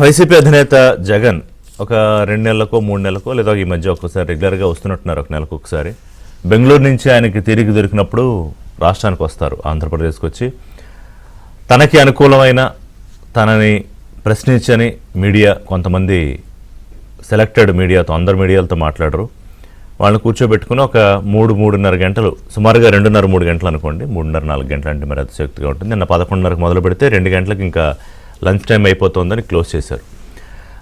YCP అధినేత జగన్ ఒక 2 నెలలకో 3 నెలలకో లేదా ఈ మధ్య ఒక్కసారి రెగ్యులర్గా వస్తున్నట్టున్నారు, ఒక నెలకు ఒకసారి. బెంగళూరు నుంచి ఆయనకి తిరిగి దొరికినప్పుడు రాష్ట్రానికి వస్తారు, ఆంధ్రప్రదేశ్కి వచ్చి తనకి అనుకూలమైన తనని ప్రశ్నించని మీడియా, కొంతమంది సెలెక్టెడ్ మీడియాతో, అందరు మీడియాలతో మాట్లాడరు, వాళ్ళని కూర్చోబెట్టుకుని ఒక 3-3.5 గంటలు, సుమారుగా 2.5-3 గంటలు అనుకోండి, 3.5-4 గంటలు అంటే మరి అతిశక్తిగా ఉంటుంది. నిన్న 11:30కు మొదలు పెడితే 2 గంటలకు ఇంకా లంచ్ టైం అయిపోతుందని క్లోజ్ చేశారు.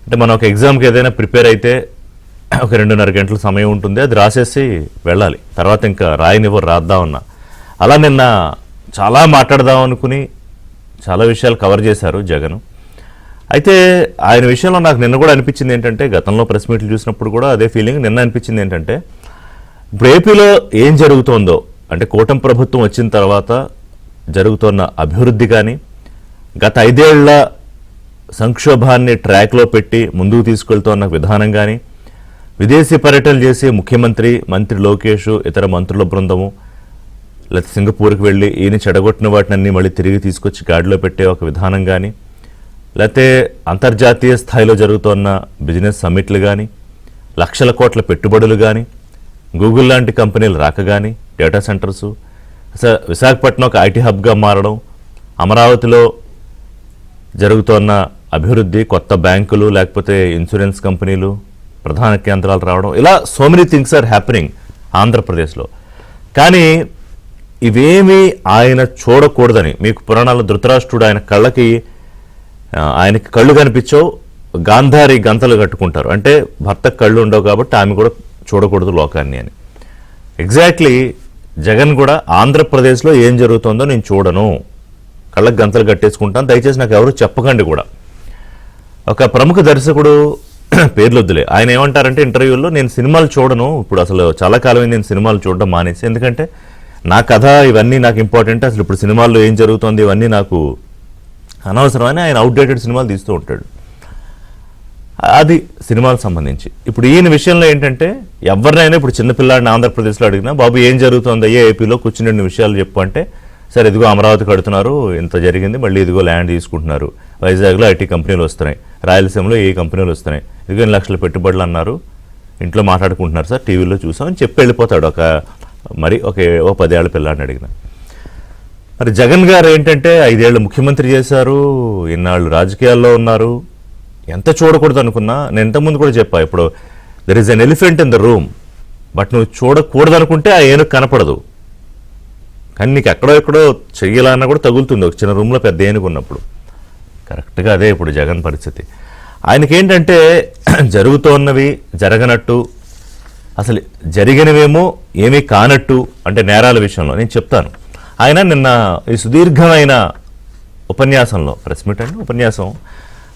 అంటే మనం ఒక ఎగ్జామ్కి ఏదైనా ప్రిపేర్ అయితే ఒక 2.5 గంటల సమయం ఉంటుంది, అది రాసేసి వెళ్ళాలి, తర్వాత ఇంకా రాయనివ్వరు రాద్దామన్నా. అలా నిన్న చాలా మాట్లాడదాం అనుకుని చాలా విషయాలు కవర్ చేశారు జగన్. అయితే ఆయన విషయంలో నాకు నిన్న కూడా అనిపించింది ఏంటంటే, గతంలో ప్రెస్ మీట్లు చూసినప్పుడు కూడా అదే ఫీలింగ్, నిన్న అనిపించింది ఏంటంటే, ఇప్పుడు ఏపీలో ఏం జరుగుతోందో, అంటే కూటమి ప్రభుత్వం వచ్చిన తర్వాత జరుగుతున్న అభివృద్ధి కానీ, గత 5 ఏళ్ల సంక్షోభాన్ని ట్రాక్లో పెట్టి ముందుకు తీసుకెళ్తున్న విధానం కానీ, విదేశీ పర్యటనలు చేసి ముఖ్యమంత్రి, మంత్రి లోకేష్, ఇతర మంత్రుల బృందము, లేకపోతే సింగపూర్కి వెళ్ళి ఈయన చెడగొట్టిన వాటిని మళ్ళీ తిరిగి తీసుకొచ్చి గాడిలో పెట్టే ఒక విధానం కానీ, లేకపోతే అంతర్జాతీయ స్థాయిలో జరుగుతున్న బిజినెస్ సమ్మిట్లు కానీ, లక్షల కోట్ల పెట్టుబడులు కానీ, గూగుల్ లాంటి కంపెనీలు రాక కానీ, డేటా సెంటర్సు, అసలు విశాఖపట్నం ఒక ఐటీ హబ్గా మారడం, అమరావతిలో జరుగుతున్న అభివృద్ధి, కొత్త బ్యాంకులు లేకపోతే ఇన్సూరెన్స్ కంపెనీలు, ప్రధాన కేంద్రాలు రావడం, ఇలా so many things are happening ఆంధ్రప్రదేశ్లో. కానీ ఇవేమీ ఆయన చూడకూడదని, మీకు పురాణాల ధృతరాష్ట్రుడు ఆయనకి కళ్ళు కనిపించవు, గాంధారి గంతలు కట్టుకుంటారు, అంటే భర్తకు కళ్ళు ఉండవు కాబట్టి ఆమె కూడా చూడకూడదు లోకాన్ని అని. ఎగ్జాక్ట్లీ జగన్ కూడా ఆంధ్రప్రదేశ్లో ఏం జరుగుతుందో నేను చూడను, కళ్ళకు గంతలు కట్టేసుకుంటాను, దయచేసి నాకు ఎవరు చెప్పకండి కూడా. ఒక ప్రముఖ దర్శకుడు, పేర్లొద్దులే, ఆయన ఏమంటారంటే ఇంటర్వ్యూల్లో, నేను సినిమాలు చూడను, ఇప్పుడు అసలు చాలా కాలమైంది నేను సినిమాలు చూడడం మానేసి, ఎందుకంటే నా కథ ఇవన్నీ నాకు ఇంపార్టెంట్, అసలు ఇప్పుడు సినిమాల్లో ఏం జరుగుతుంది ఇవన్నీ నాకు అనవసరమని ఆయన అవుట్డేటెడ్ సినిమాలు తీస్తూ ఉంటాడు. అది సినిమాలకు సంబంధించి. ఇప్పుడు ఈయన విషయంలో ఏంటంటే, ఎవరినైనా ఇప్పుడు చిన్నపిల్లాడిని ఆంధ్రప్రదేశ్లో అడిగినా, బాబు ఏం జరుగుతుంది అయ్యే ఏపీలో, కూర్చుని విషయాలు చెప్పు అంటే, సరే ఇదిగో అమరావతి కడుతున్నారు, ఇంత జరిగింది, మళ్ళీ ఇదిగో ల్యాండ్ తీసుకుంటున్నారు, వైజాగ్లో ఐటీ కంపెనీలు వస్తున్నాయి, రాయలసీమలో ఏ కంపెనీలు వస్తున్నాయి, ఇదిగో 2 లక్షల పెట్టుబడులు అన్నారు, ఇంట్లో మాట్లాడుకుంటున్నారు సార్, టీవీలో చూసామని చెప్పి వెళ్ళిపోతాడు. ఒక 10 ఏళ్ల పిల్లాడిని అడిగిన. మరి జగన్ గారు ఏంటంటే 5 ఏళ్ళు ముఖ్యమంత్రి చేశారు, ఇన్నాళ్ళు రాజకీయాల్లో ఉన్నారు, ఎంత చూడకూడదు అనుకున్నా, నేను ఇంతకుముందు కూడా చెప్పా, ఇప్పుడు there is an elephant in the room, but నువ్వు చూడకూడదు అనుకుంటే ఆ ఏనుగు కనపడదు, కానీ నీకు ఎక్కడో చెయ్యాలన్నా కూడా తగులుతుంది, ఒక చిన్న రూమ్లో పెద్ద ఏనుగు ఉన్నప్పుడు. కరెక్ట్గా అదే ఇప్పుడు జగన్ పరిస్థితి. ఆయనకేంటంటే జరుగుతోన్నవి జరగనట్టు, అసలు జరిగినవేమో ఏమీ కానట్టు, అంటే నేరాల విషయంలో నేను చెప్తాను. ఆయన నిన్న ఈ సుదీర్ఘమైన ఉపన్యాసంలో, ప్రెస్ మీట్ అంటే ఉపన్యాసం,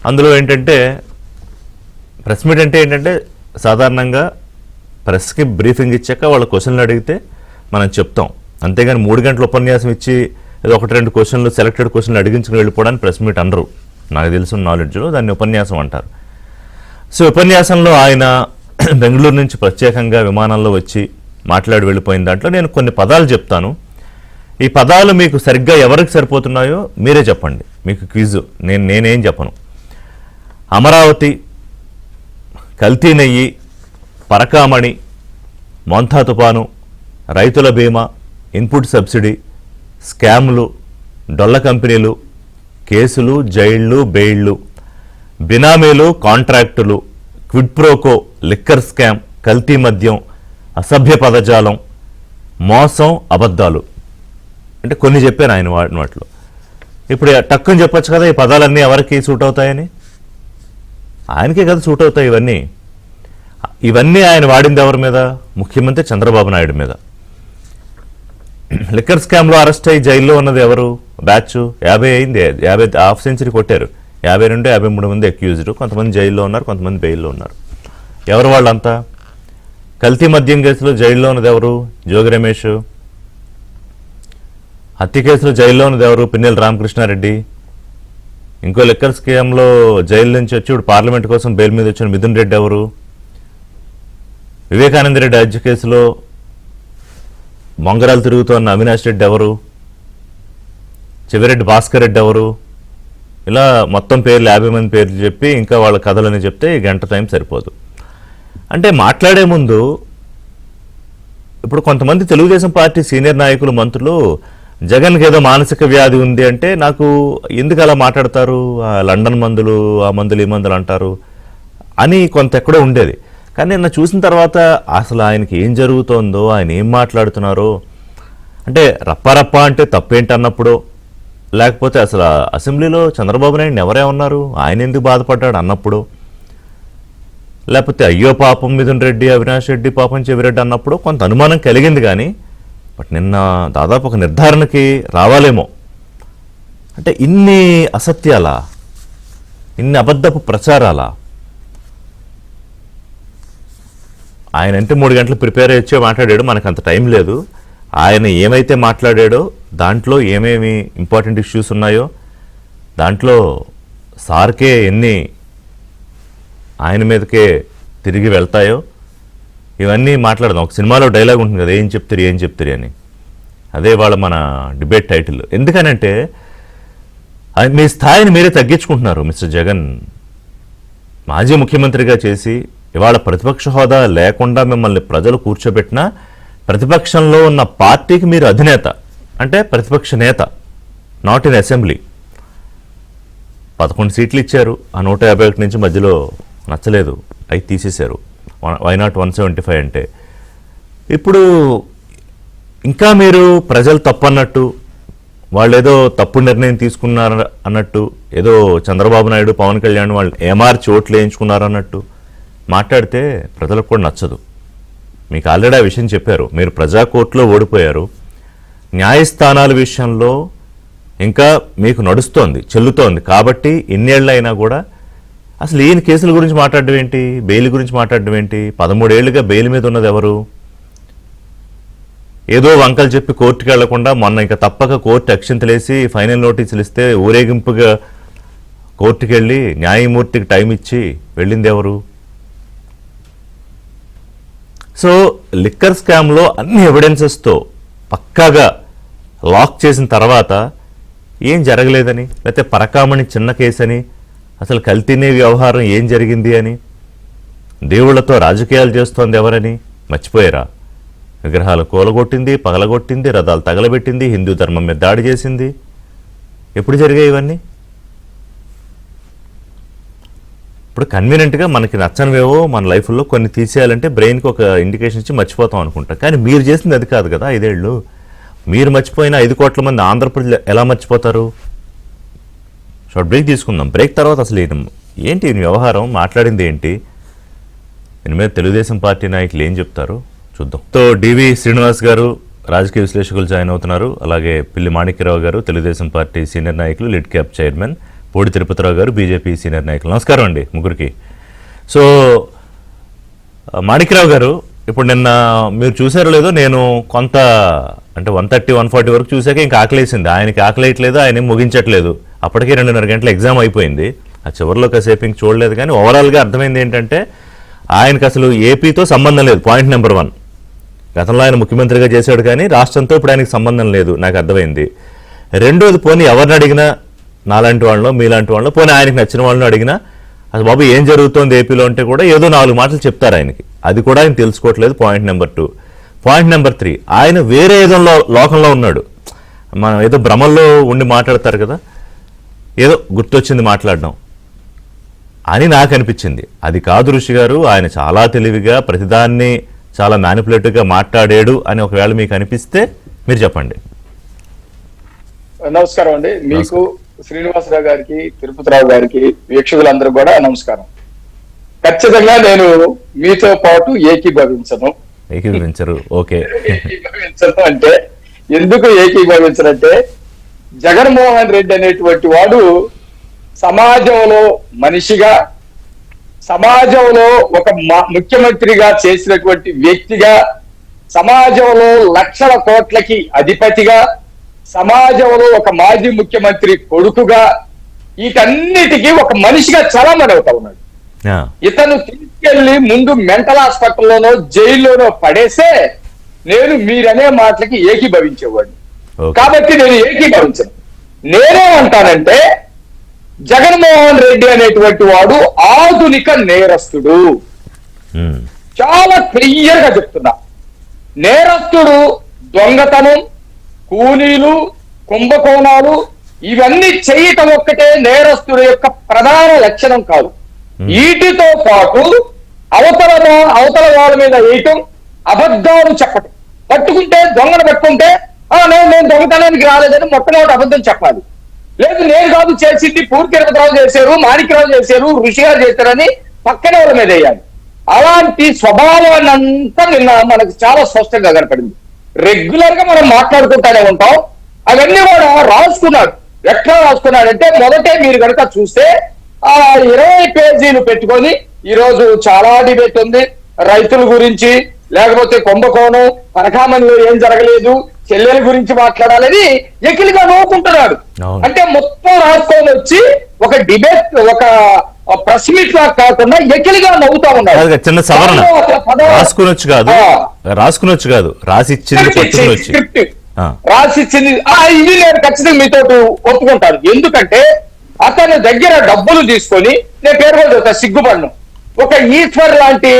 అందులో ఏంటంటే, ప్రెస్ మీట్ అంటే ఏంటంటే సాధారణంగా ప్రెస్కి బ్రీఫింగ్ ఇచ్చాక వాళ్ళ క్వశ్చన్లు అడిగితే మనం చెప్తాం, అంతేగాని 3 గంటల ఉపన్యాసం ఇచ్చి ఏదో 1-2 క్వశ్చన్లు, సెలెక్టెడ్ క్వశ్చన్లు అడిగించుకుని వెళ్ళిపోవడానికి ప్రెస్ మీట్ అనరు, నాకు తెలిసిన నాలెడ్జ్లో దాన్ని ఉపన్యాసం అంటారు. సో ఉపన్యాసంలో ఆయన బెంగళూరు నుంచి ప్రత్యేకంగా విమానంలో వచ్చి మాట్లాడి వెళ్ళిపోయిన దాంట్లో నేను కొన్ని పదాలు చెప్తాను, ఈ పదాలు మీకు సరిగ్గా ఎవరికి సరిపోతున్నాయో మీరే చెప్పండి, మీకు క్విజ్, నేనేం చెప్పను. అమరావతి, కల్తీ నెయ్యి, పరకామణి, మొంతా తుపాను, రైతుల బీమా, ఇన్పుట్ సబ్సిడీ, స్కామ్లు, డొల్ల కంపెనీలు, కేసులు, జైళ్లు, బెయిళ్లు, బినామీలు, కాంట్రాక్టులు, క్విడ్ ప్రోకో, లిక్కర్ స్కామ్, కల్తీ మద్యం, అసభ్య పదజాలం, మోసం, అబద్ధాలు, అంటే కొన్ని చెప్పాను ఆయన వాడిన వాటిలో. ఇప్పుడు టక్కుని చెప్పొచ్చు కదా ఈ పదాలన్నీ ఎవరికి సూట్ అవుతాయని, ఆయనకే కదా సూట్ అవుతాయి ఇవన్నీ. ఇవన్నీ ఆయన వాడింది ఎవరి మీద? ముఖ్యమంత్రి చంద్రబాబు నాయుడు మీద. లిక్కర్ స్కామ్లో అరెస్ట్ అయ్యి జైల్లో ఉన్నది ఎవరు? బ్యాచ్ 50 అయింది, 50 హాఫ్ సెంచరీ కొట్టారు, 52-53 మంది అక్యూజ్డ్, కొంతమంది జైల్లో ఉన్నారు, కొంతమంది బెయిల్లో ఉన్నారు. ఎవరు వాళ్ళంతా? కల్తీ మద్యం కేసులో జైల్లో ఉన్నది ఎవరు? జోగి రమేష్. హత్య కేసులో జైల్లో ఉన్నది ఎవరు? పిన్నెల రామకృష్ణారెడ్డి. ఇంకో లిక్కర్ స్కామ్లో జైలు నుంచి వచ్చి ఇప్పుడు పార్లమెంట్ కోసం బెయిల్ మీద వచ్చిన మిథున్ రెడ్డి ఎవరు? వివేకానంద రెడ్డి హత్య కేసులో మొంగరాలు తిరుగుతున్న అవినాష్ రెడ్డి ఎవరు? చెవిరెడ్డి భాస్కర్ రెడ్డి ఎవరు? ఇలా మొత్తం పేర్లు 50 మంది పేర్లు చెప్పి ఇంకా వాళ్ళ కథలని చెప్తే గంట టైం సరిపోదు. అంటే మాట్లాడే ముందు ఇప్పుడు కొంతమంది తెలుగుదేశం పార్టీ సీనియర్ నాయకులు, మంత్రులు జగన్కి ఏదో మానసిక వ్యాధి ఉంది అంటే నాకు ఎందుకు అలా మాట్లాడతారు, లండన్ మందులు, ఆ మందులు, ఈ మందులు అంటారు అని కొంత ఎక్కడో ఉండేది. కానీ నిన్న చూసిన తర్వాత అసలు ఆయనకి ఏం జరుగుతోందో, ఆయన ఏం మాట్లాడుతున్నారో, అంటే రప్ప అంటే తప్పేంటన్నప్పుడు, లేకపోతే అసలు అసెంబ్లీలో చంద్రబాబు నాయుడు ఎవరే ఉన్నారు, ఆయన ఎందుకు బాధపడ్డాడు అన్నప్పుడు, లేకపోతే అయ్యో పాపం మిథున్ రెడ్డి, అవినాష్ రెడ్డి, పాపం చెవిరెడ్డి అన్నప్పుడు కొంత అనుమానం కలిగింది. కానీ బట్ నిన్న దాదాపు ఒక నిర్ధారణకి రావాలేమో. అంటే ఇన్ని అసత్యాలా, ఇన్ని అబద్ధపు ప్రచారాలా? ఆయన అంటే 3 గంటలు ప్రిపేర్ అయ్యే మాట్లాడాడు, మనకు అంత టైం లేదు. ఆయన ఏమైతే మాట్లాడాడో దాంట్లో ఏమేమి ఇంపార్టెంట్ ఇష్యూస్ ఉన్నాయో, దాంట్లో సార్కే ఎన్ని ఆయన మీదకే తిరిగి వెళ్తాయో ఇవన్నీ మాట్లాడదాం. ఒక సినిమాలో డైలాగ్ ఉంటుంది కదా, ఏం చెప్తారు అని. అదే వాళ్ళ మన డిబేట్ టైటిల్. ఎందుకనంటే మీ స్థాయిని మీరే తగ్గించుకుంటున్నారు. మిస్టర్ జగన్ మాజీ ముఖ్యమంత్రిగా చేసి ఇవాళ ప్రతిపక్ష హోదా లేకుండా మిమ్మల్ని ప్రజలు కూర్చోబెట్టినా ప్రతిపక్షంలో ఉన్న పార్టీకి మీరు అధినేత, అంటే ప్రతిపక్ష నేత, నాట్ ఇన్ అసెంబ్లీ. 11 సీట్లు ఇచ్చారు, ఆ 151 నుంచి మధ్యలో నచ్చలేదు, అవి తీసేశారు. వై నాట్ 175 అంటే. ఇప్పుడు ఇంకా మీరు ప్రజలు తప్పన్నట్టు, వాళ్ళు ఏదో తప్పుడు నిర్ణయం తీసుకున్నారు అన్నట్టు, ఏదో చంద్రబాబు నాయుడు, పవన్ కళ్యాణ్ వాళ్ళు ఏమార్చి ఓట్లు వేయించుకున్నారు అన్నట్టు మాట్లాడితే ప్రజలకు కూడా నచ్చదు. మీకు ఆల్రెడీ ఆ విషయం చెప్పారు, మీరు ప్రజా కోర్టులో ఓడిపోయారు. న్యాయస్థానాల విషయంలో ఇంకా మీకు నడుస్తోంది, చెల్లుతోంది. కాబట్టి ఇన్నేళ్ళైనా కూడా అసలు ఈయన కేసుల గురించి మాట్లాడడం ఏంటి, బెయిల్ గురించి మాట్లాడడం ఏంటి? 13 ఏళ్లుగా బెయిల్ మీద ఉన్నది ఎవరు? ఏదో వంకలు చెప్పి కోర్టుకి వెళ్లకుండా మొన్న ఇంకా తప్పక కోర్టు అక్షింతలేసి ఫైనల్ నోటీసులు ఇస్తే ఊరేగింపుగా కోర్టుకి వెళ్ళి న్యాయమూర్తికి టైం ఇచ్చి వెళ్ళింది ఎవరు? సో లిక్కర్ స్కామ్లో అన్ని ఎవిడెన్సెస్తో పక్కాగా లాక్ చేసిన తర్వాత ఏం జరగలేదని, లేకపోతే పరకామణి చిన్న కేసు అని, అసలు కల్తీనే వ్యవహారం ఏం జరిగింది అని, దేవుళ్లతో రాజకీయాలు చేస్తోంది ఎవరని మర్చిపోయారా? విగ్రహాలు కూలగొట్టింది, పగలగొట్టింది, రథాలు తగలబెట్టింది, హిందూ ధర్మం మీద దాడి చేసింది. ఎప్పుడు జరిగాయి ఇవన్నీ? ఇప్పుడు కన్వీనియంట్గా మనకి నచ్చనివేవో మన లైఫ్లో కొన్ని తీసేయాలంటే బ్రెయిన్కి ఒక ఇండికేషన్ ఇచ్చి మర్చిపోతాం అనుకుంటాం. కానీ మీరు చేసింది అది కాదు కదా. 5 ఏళ్ళు మీరు మర్చిపోయిన 5 కోట్ల మంది ఆంధ్రప్రదేశ్ ఎలా మర్చిపోతారు? షార్ట్ బ్రేక్ తీసుకుందాం. బ్రేక్ తర్వాత అసలు ఏంటి వ్యవహారం, మాట్లాడింది ఏంటి, దీని మీద తెలుగుదేశం పార్టీ నాయకులు ఏం చెప్తారు చూద్దాం. సో డివి శ్రీనివాస్ గారు రాజకీయ విశ్లేషకులు జాయిన్ అవుతున్నారు. అలాగే పిల్లి మాణిక్యరావు గారు తెలుగుదేశం పార్టీ సీనియర్ నాయకులు, లిడ్ క్యాప్ చైర్మన్, పోడి తిరుపతిరావు గారు బీజేపీ సీనియర్ నాయకులు. నమస్కారం అండి ముగ్గురికి. సో మాణిక్యరావు గారు, ఇప్పుడు నిన్న మీరు చూసారో లేదో, నేను కొంత అంటే 130-140 వరకు చూసాక ఇంకా ఆకలేసింది. ఆయనకి ఆకలేయట్లేదు, ఆయన ఏం ముగించట్లేదు. అప్పటికే 2.5 గంటల ఎగ్జామ్ అయిపోయింది. ఆ చివరిలో కాసేపు ఇంక చూడలేదు. కానీ ఓవరాల్గా అర్థమైంది ఏంటంటే ఆయనకు అసలు ఏపీతో సంబంధం లేదు. పాయింట్ నెంబర్ 1, గతంలో ఆయన ముఖ్యమంత్రిగా చేశాడు కానీ రాష్ట్రంతో ఇప్పుడు ఆయనకి సంబంధం లేదు, నాకు అర్థమైంది. రెండోది, పోనీ ఎవరిని అడిగినా, నాలాంటి వాళ్ళలో మీలాంటి వాళ్ళలో, పోనీ ఆయనకి నచ్చిన వాళ్ళని అడిగినా అసలు బాబు ఏం జరుగుతోంది ఏపీలో అంటే కూడా ఏదో 4 మాటలు చెప్తారు ఆయనకి. అది కూడా ఆయన తెలుసుకోవట్లేదు. Point number 2. పాయింట్ నెంబర్ 3, ఆయన వేరే ఏదో లోకంలో ఉన్నాడు. మనం ఏదో భ్రమల్లో ఉండి మాట్లాడతారు కదా, ఏదో గుర్తొచ్చింది మాట్లాడడం అని నాకు అనిపించింది. అది కాదు ఋషి గారు, ఆయన చాలా తెలివిగా ప్రతిదాన్ని చాలా మ్యానిపులేటివ్గా మాట్లాడాడు అని ఒకవేళ మీకు అనిపిస్తే మీరు చెప్పండి. నమస్కారం అండి. మీకు, శ్రీనివాసరావు గారికి, తిరుపతిరావు గారికి, వీక్షకులందరూ కూడా నమస్కారం. ఖచ్చితంగా నేను మీతో పాటు ఏకీభవించను. ఓకే. ఏకీభవించను అంటే ఎందుకు ఏకీభవించనంటే, జగన్మోహన్ రెడ్డి అనేటువంటి వాడు సమాజంలో మనిషిగా, సమాజంలో ఒక ముఖ్యమంత్రిగా చేసినటువంటి వ్యక్తిగా, సమాజంలో లక్షల కోట్లకి అధిపతిగా, సమాజంలో ఒక మాజీ ముఖ్యమంత్రి కొడుకుగా, వీటన్నిటికీ ఒక మనిషిగా చలామణి అవుతా ఉన్నాడు. ఇతను తీసుకెళ్లి ముందు మెంటల్ హాస్పిటల్లోనో జైల్లోనో పడేసే నేను మీరనే మాటలకి ఏకీభవించేవాడిని. కాబట్టి నేను ఏకీభవించను. నేనేమంటానంటే, జగన్మోహన్ రెడ్డి అనేటువంటి వాడు ఆధునిక నేరస్తుడు. చాలా క్లియర్ గా చెప్తున్నా. నేరస్తుడు దొంగతనం, కూలీలు, కుంభకోణాలు ఇవన్నీ చేయటం ఒక్కటే నేరస్తుడి యొక్క ప్రధాన లక్షణం కాదు. వీటితో పాటు అవతల వాళ్ళ మీద వేయటం, అబద్ధాలు చెప్పటం. పట్టుకుంటే దొంగను పట్టుకుంటే నేను దొంగతనానికి రాలేదని మొట్టమొదటి అబద్ధం చెప్పాలి. లేదు నేను కాదు చేసింది, పూర్తిరావు చేశారు, మాణిక్యరావు చేశారు, ఋషి గారు చేశారని పక్కన వాళ్ళ మీద వేయాలి. అలాంటి స్వభావాన్ని అంతా నిన్న మనకు చాలా స్పష్టంగా కనపడింది. రెగ్యులర్ గా మనం మాట్లాడుకుంటానే ఉంటాం. అవన్నీ కూడా రాసుకున్నాడు. ఎట్లా రాసుకున్నాడంటే మొదటే మీరు కనుక చూస్తే 20 పేజీలు పెట్టుకొని ఈరోజు చాలా డిబేట్ ఉంది. రైతుల గురించి, లేకపోతే కుంభకోణం, పరకామణిలో ఏం జరగలేదు, చెల్లెల గురించి మాట్లాడాలని ఎకిలిగా నవ్వుకుంటున్నాడు. అంటే మొత్తం రాసుకొని వచ్చి ఒక డిబేట్, ఒక ప్రెస్ మీట్ లా కాకుండా ఎకిలిగా నవ్వుతా ఉన్నాడు. చిన్న సవరణ రాసుకునొచ్చు కాదు, రాసిచ్చింది రాసిచ్చింది. ఇది నేను ఖచ్చితంగా మీతో ఒప్పుకుంటాను. ఎందుకంటే అతని దగ్గర డబ్బులు తీసుకొని, నేను పేరు కూడా చెప్తా, సిగ్గుపడను, ఒక ఈశ్వర్ లాంటి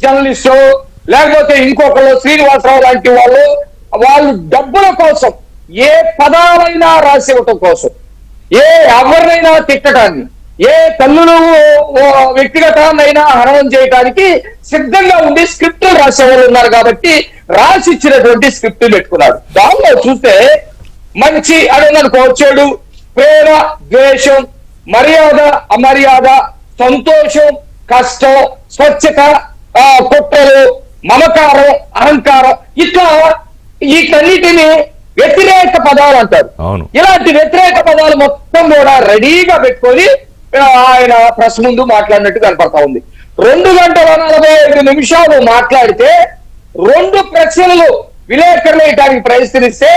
జర్నలిస్టు, లేకపోతే ఇంకొకరు శ్రీనివాసరావు లాంటి వాళ్ళు డబ్బుల కోసం ఏ పదాలైనా రాసి ఇవ్వటం కోసం, ఎవరినైనా తిట్టడాన్ని, ఏ తల్లులు వ్యక్తిగతాన్నైనా హరణం చేయడానికి సిద్ధంగా ఉండి స్క్రిప్టులు రాసేవాళ్ళు ఉన్నారు. కాబట్టి రాసిచ్చినటువంటి స్క్రిప్ట్ పెట్టుకున్నాడు. దానిలో చూస్తే మంచి అడగనుకోవచ్చాడు, ప్రేమ, ద్వేషం, మర్యాద, అమర్యాద, సంతోషం, కష్టం, స్వచ్ఛత, కుట్రలు, మమకారం, అహంకారం, ఇట్లా వీటన్నిటిని వ్యతిరేక పదాలు అంటారు. ఇలాంటి వ్యతిరేక పదాలు మొత్తం కూడా రెడీగా పెట్టుకొని ఆయన ప్రెస్ ముందు మాట్లాడినట్టు కనపడతా ఉంది. 2 గంటల 45 నిమిషాలు మాట్లాడితే 2 ప్రశ్నలు విలేకరులు వేయడానికి ప్రయత్నిస్తే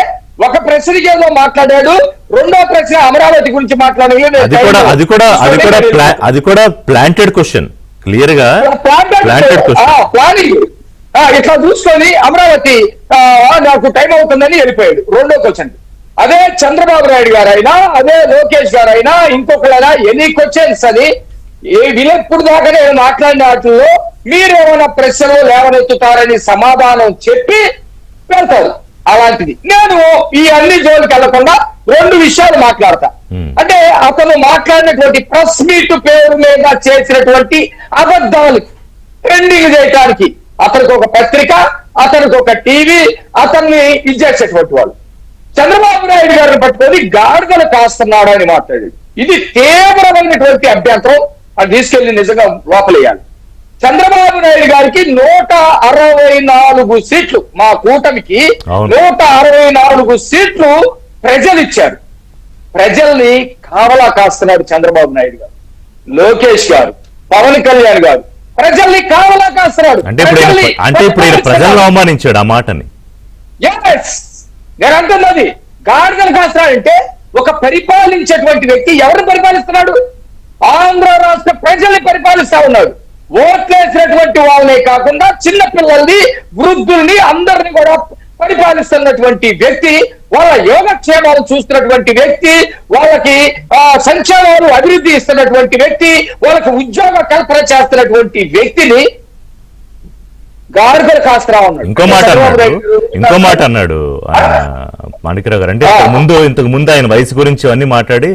ఒక ప్రశ్నకి ఏదో మాట్లాడాడు, రెండో ప్రశ్న అమరావతి గురించి మాట్లాడాడు. అది కూడా ప్లాంటెడ్ క్వశ్చన్, క్లియర్ గా ప్లానింగ్. ఇట్లా చూసుకొని అమరావతి నాకు టైం అవుతుందని వెళ్ళిపోయాడు రెండో క్వశ్చన్. అదే చంద్రబాబు నాయుడు గారైనా, అదే లోకేష్ గారైనా, ఇంకొకరైనా ఎనీ క్వశ్చన్స్ అని వీళ్ళెప్పుడు దాకా నేను మాట్లాడిన వాటిల్లో మీరేమైనా ప్రశ్నలు లేవనెత్తుతారని సమాధానం చెప్పి వెళ్తారు. అలాంటిది నేను ఈ అన్ని జోలికి వెళ్లకుండా 2 విషయాలు మాట్లాడతా. అంటే అతను మాట్లాడినటువంటి ప్రెస్ మీట్ పేరు మీద చేసినటువంటి అబద్ధాలు ట్రెండింగ్ చేయడానికి అతనికి ఒక పత్రిక, అతనికి ఒక టీవీ, అతన్ని ఇచ్చేసేటువంటి వాళ్ళు చంద్రబాబు నాయుడు గారిని పట్టుకొని గాడిదలు కాస్తున్నాడు అని మాట్లాడాడు. ఇది తీవ్రమైనటువంటి అభ్యంతరం. అది తీసుకెళ్లి నిజంగా లోపలేయాలి. చంద్రబాబు నాయుడు గారికి 164 సీట్లు, మా కూటమికి 164 సీట్లు ప్రజలు ఇచ్చారు. ప్రజల్ని కావలా కాస్తున్నాడు చంద్రబాబు నాయుడు గారు, లోకేష్ గారు, పవన్ కళ్యాణ్ గారు ప్రజల్ని కావలా కాస్తున్నాడు. అంటే ఇప్పుడు ప్రజలను అవమానించాడు ఆ మాటని. నేను అంటున్నది గాడిదలు కాస్తున్నాడంటే ఒక పరిపాలించేటువంటి వ్యక్తి ఎవరిని పరిపాలిస్తున్నాడు? ఆంధ్ర రాష్ట్ర ప్రజల్ని పరిపాలిస్తా ఉన్నాడు. ఓట్లేసినటువంటి వాళ్ళనే కాకుండా చిన్న పిల్లల్ని, వృద్ధుల్ని, అందరిని కూడా పరిపాలిస్తున్నటువంటి వ్యక్తి, వాళ్ళ యోగక్షేమాలు చూస్తున్నటువంటి వ్యక్తి, వాళ్ళకి సంక్షేమాలు అభివృద్ధి ఇస్తున్నటువంటి వ్యక్తి, వాళ్ళకి ఉద్యోగ కల్పన చేస్తున్నటువంటి వ్యక్తిని గాడిదలు కాస్తా ఉన్నాడు. ఇంకో మాట అన్నాడు మాణిక్యరావు గారు. అంటే ఇంతకు ముందు ఆయన వయసు గురించి అన్ని మాట్లాడి,